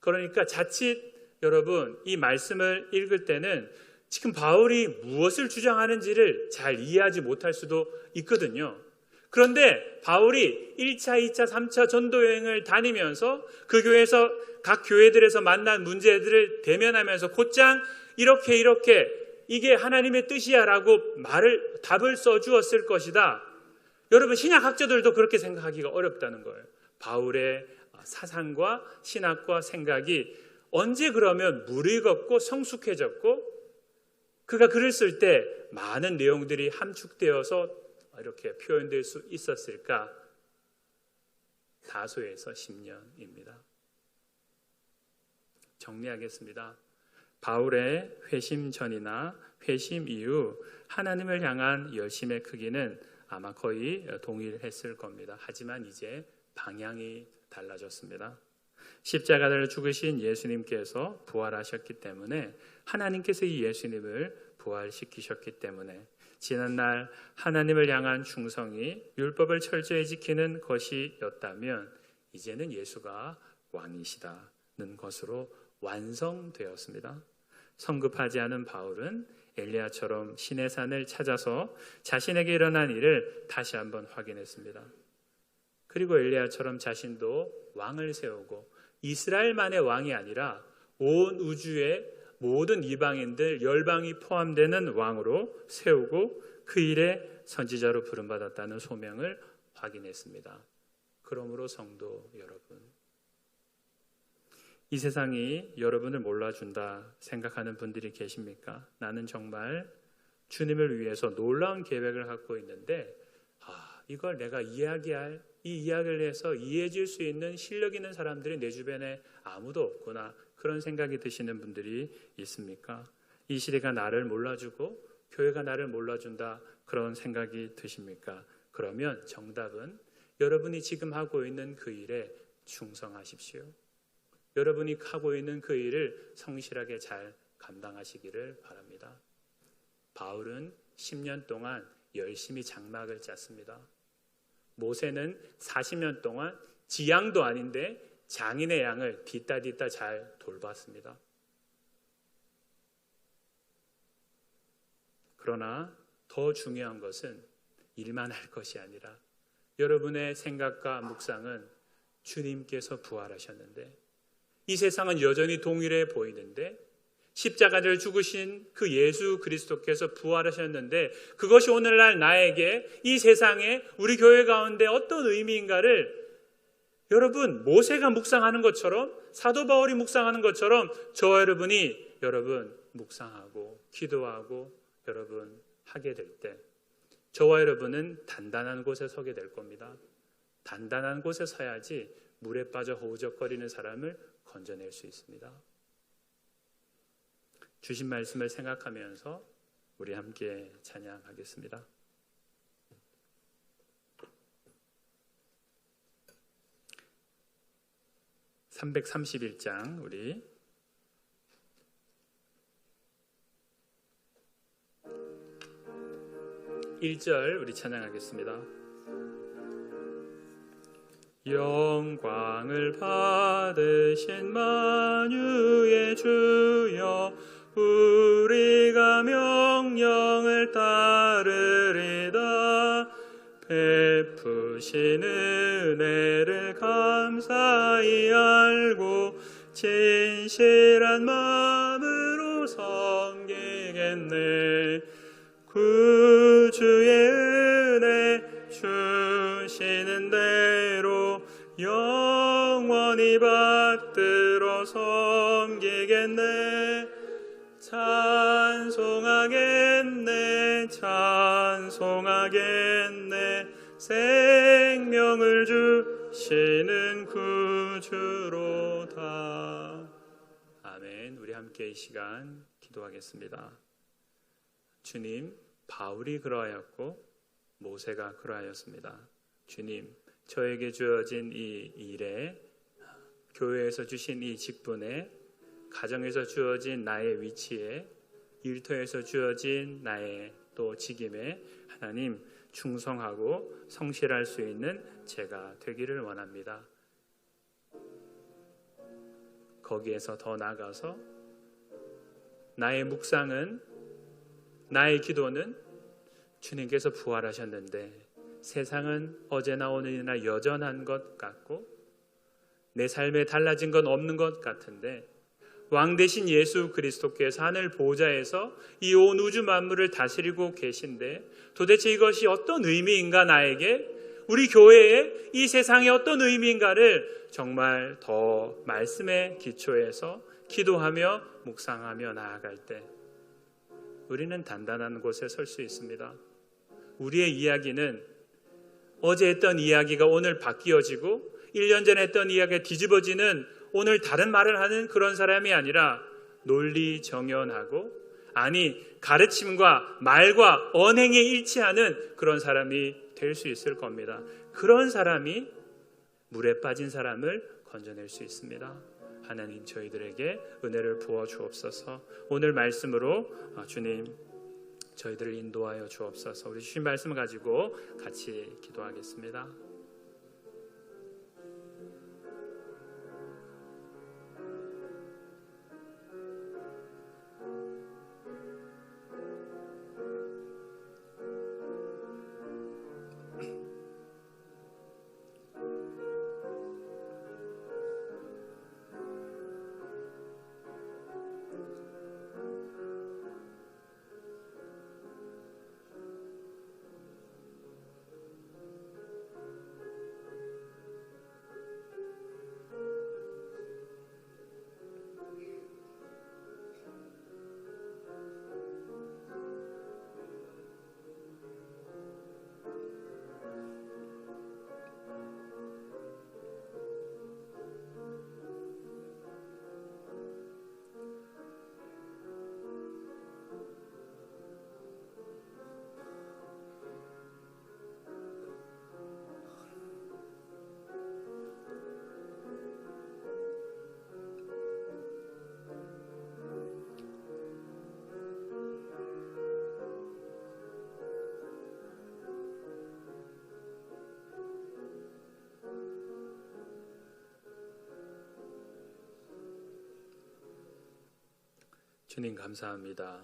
그러니까 자칫 여러분 이 말씀을 읽을 때는 지금 바울이 무엇을 주장하는지를 잘 이해하지 못할 수도 있거든요. 그런데 바울이 1차, 2차, 3차 전도여행을 다니면서 그 교회에서 각 교회들에서 만난 문제들을 대면하면서 곧장 이렇게 이게 하나님의 뜻이야 라고 답을 써주었을 것이다. 여러분 신약학자들도 그렇게 생각하기가 어렵다는 거예요. 바울의 사상과 신학과 생각이 언제 그러면 무르익었고 성숙해졌고 그가 글을 쓸 때 많은 내용들이 함축되어서 이렇게 표현될 수 있었을까? 다소에서 10년입니다. 정리하겠습니다. 바울의 회심 전이나 회심 이후 하나님을 향한 열심의 크기는 아마 거의 동일했을 겁니다. 하지만 이제 방향이 달라졌습니다. 십자가를 죽으신 예수님께서 부활하셨기 때문에 하나님께서 이 예수님을 부활시키셨기 때문에 지난날 하나님을 향한 충성이 율법을 철저히 지키는 것이었다면 이제는 예수가 왕이시다는 것으로 완성되었습니다. 성급하지 않은 바울은 엘리야처럼 신의 산을 찾아서 자신에게 일어난 일을 다시 한번 확인했습니다. 그리고 엘리야처럼 자신도 왕을 세우고 이스라엘만의 왕이 아니라 온 우주의 모든 이방인들 열방이 포함되는 왕으로 세우고 그 일에 선지자로 부름받았다는 소명을 확인했습니다. 그러므로 성도 여러분, 이 세상이 여러분을 몰라준다 생각하는 분들이 계십니까? 나는 정말 주님을 위해서 놀라운 계획을 갖고 있는데 이걸 내가 이야기할, 이 이야기를 해서 이해해 줄 수 있는 실력 있는 사람들이 내 주변에 아무도 없구나, 그런 생각이 드시는 분들이 있습니까? 이 시대가 나를 몰라주고 교회가 나를 몰라준다, 그런 생각이 드십니까? 그러면 정답은 여러분이 지금 하고 있는 그 일에 충성하십시오. 여러분이 하고 있는 그 일을 성실하게 잘 감당하시기를 바랍니다. 바울은 10년 동안 열심히 장막을 짰습니다. 모세는 40년 동안 지양도 아닌데 장인의 양을 뒷따 잘 돌봤습니다. 그러나 더 중요한 것은 일만 할 것이 아니라 여러분의 생각과 묵상은 주님께서 부활하셨는데, 이 세상은 여전히 동일해 보이는데 십자가를 죽으신 그 예수 그리스도께서 부활하셨는데, 그것이 오늘날 나에게 이 세상에 우리 교회 가운데 어떤 의미인가를 여러분 모세가 묵상하는 것처럼, 사도 바울이 묵상하는 것처럼 여러분 묵상하고 기도하고 여러분 하게 될 때 저와 여러분은 단단한 곳에 서게 될 겁니다. 단단한 곳에 서야지 물에 빠져 허우적거리는 사람을 건져낼 수 있습니다. 주신 말씀을 생각하면서 우리 함께 찬양하겠습니다. 331장 우리 1절 우리 찬양하겠습니다. 영광을 받으신 만유의 주여, 우리가 명령을 따르리다. 베푸신 은혜를 감사히 알고 진실한 마음으로 섬기겠네. 구주의 은혜 주시는 대로 영원히 받들어 섬기겠네. 찬송하겠네, 찬송하겠네. 생명을 주시는 구주로다. 아멘. 우리 함께 이 시간 기도하겠습니다. 주님, 바울이 그러하였고 모세가 그러하였습니다. 주님, 저에게 주어진 이 일에, 교회에서 주신 이 직분에, 가정에서 주어진 나의 위치에, 일터에서 주어진 나의 또 직임에 하나님 충성하고 성실할 수 있는 제가 되기를 원합니다. 거기에서 더 나아가서 나의 묵상은, 나의 기도는 주님께서 부활하셨는데 세상은 어제나 오늘이나 여전한 것 같고 내 삶에 달라진 건 없는 것 같은데, 왕 대신 예수 그리스도께서 하늘 보좌에서 이 온 우주 만물을 다스리고 계신데 도대체 이것이 어떤 의미인가, 나에게, 우리 교회에, 이 세상에 어떤 의미인가를 정말 더 말씀의 기초에서 기도하며 묵상하며 나아갈 때 우리는 단단한 곳에 설 수 있습니다. 우리의 이야기는 어제 했던 이야기가 오늘 바뀌어지고 1년 전에 했던 이야기가 뒤집어지는 오늘 다른 말을 하는 그런 사람이 아니라 논리정연하고, 아니 가르침과 말과 언행에 일치하는 그런 사람이 될 수 있을 겁니다. 그런 사람이 물에 빠진 사람을 건져낼 수 있습니다. 하나님, 저희들에게 은혜를 부어 주옵소서. 오늘 말씀으로 주님 저희들을 인도하여 주옵소서. 우리 주신 말씀을 가지고 같이 기도하겠습니다. 주님 감사합니다.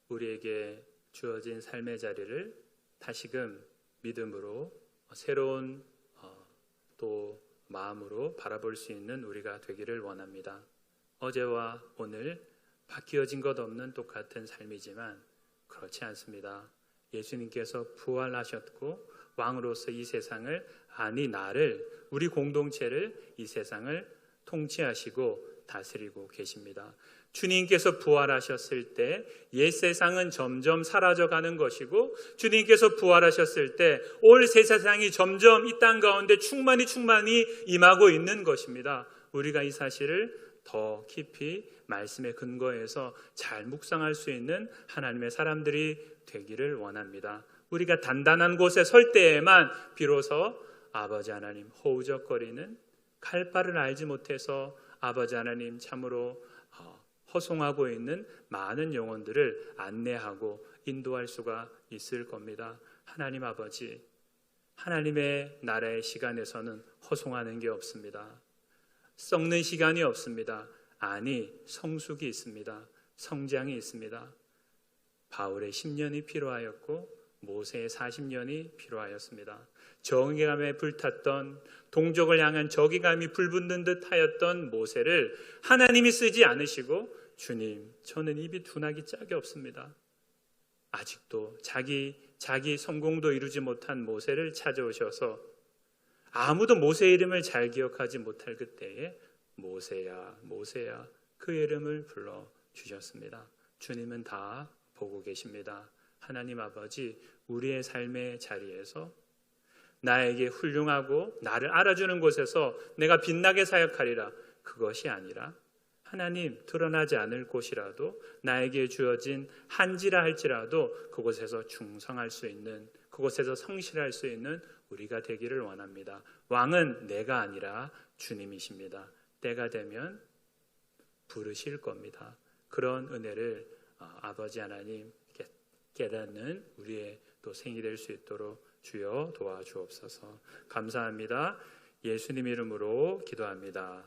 우리에게 주어진 삶의 자리를 다시금 믿음으로 새로운 또 마음으로 바라볼 수 있는 우리가 되기를 원합니다. 어제와 오늘 바뀌어진 것 없는 똑같은 삶이지만 그렇지 않습니다. 예수님께서 부활하셨고 왕으로서 이 세상을, 아니 나를, 우리 공동체를, 이 세상을 통치하시고 다스리고 계십니다. 주님께서 부활하셨을 때 옛 세상은 점점 사라져가는 것이고, 주님께서 부활하셨을 때 올 새 세상이 점점 이 땅 가운데 충만히 임하고 있는 것입니다. 우리가 이 사실을 더 깊이 말씀의 근거에서 잘 묵상할 수 있는 하나님의 사람들이 되기를 원합니다. 우리가 단단한 곳에 설 때에만 비로소 아버지 하나님 허우적거리는, 갈 바를 알지 못해서 아버지 하나님 참으로 허송하고 있는 많은 영혼들을 안내하고 인도할 수가 있을 겁니다. 하나님 아버지, 하나님의 나라의 시간에서는 허송하는 게 없습니다. 썩는 시간이 없습니다. 아니, 성숙이 있습니다. 성장이 있습니다. 바울의 10년이 필요하였고 모세의 40년이 필요하였습니다. 정의감에 불탔던, 동족을 향한 저기감이 불붙는 듯 하였던 모세를 하나님이 쓰지 않으시고, 주님, 저는 입이 둔하기 짝이 없습니다. 아직도 자기 성공도 이루지 못한 모세를 찾아오셔서 아무도 모세의 이름을 잘 기억하지 못할 그때에 모세야, 모세야, 그 이름을 불러주셨습니다. 주님은 다 보고 계십니다. 하나님 아버지, 우리의 삶의 자리에서 나에게 훌륭하고 나를 알아주는 곳에서 내가 빛나게 사역하리라, 그것이 아니라 하나님 드러나지 않을 곳이라도 나에게 주어진 한지라 할지라도 그곳에서 충성할 수 있는, 그곳에서 성실할 수 있는 우리가 되기를 원합니다. 왕은 내가 아니라 주님이십니다. 때가 되면 부르실 겁니다. 그런 은혜를 아버지 하나님 깨닫는 우리의 또 생이 될 수 있도록 주여 도와주옵소서. 감사합니다. 예수님 이름으로 기도합니다.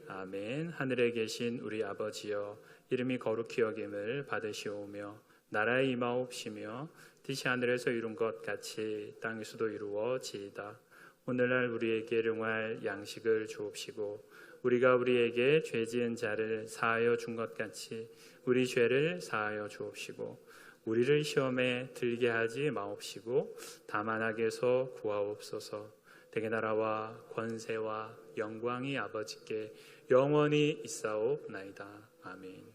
아멘. 하늘에 계신 우리 아버지여, 이름이 거룩히 여김을 받으시오며 나라에 임하옵시며 뜻이 하늘에서 이룬 것 같이 땅에서도 이루어지이다. 오늘날 우리에게 일용할 양식을 주옵시고 우리가 우리에게 죄 지은 자를 사하여 준 것 같이 우리 죄를 사하여 주옵시고 우리를 시험에 들게 하지 마옵시고 다만 악에서 구하옵소서. 대개 나라와 권세와 영광이 아버지께 영원히 있사옵나이다. 아멘.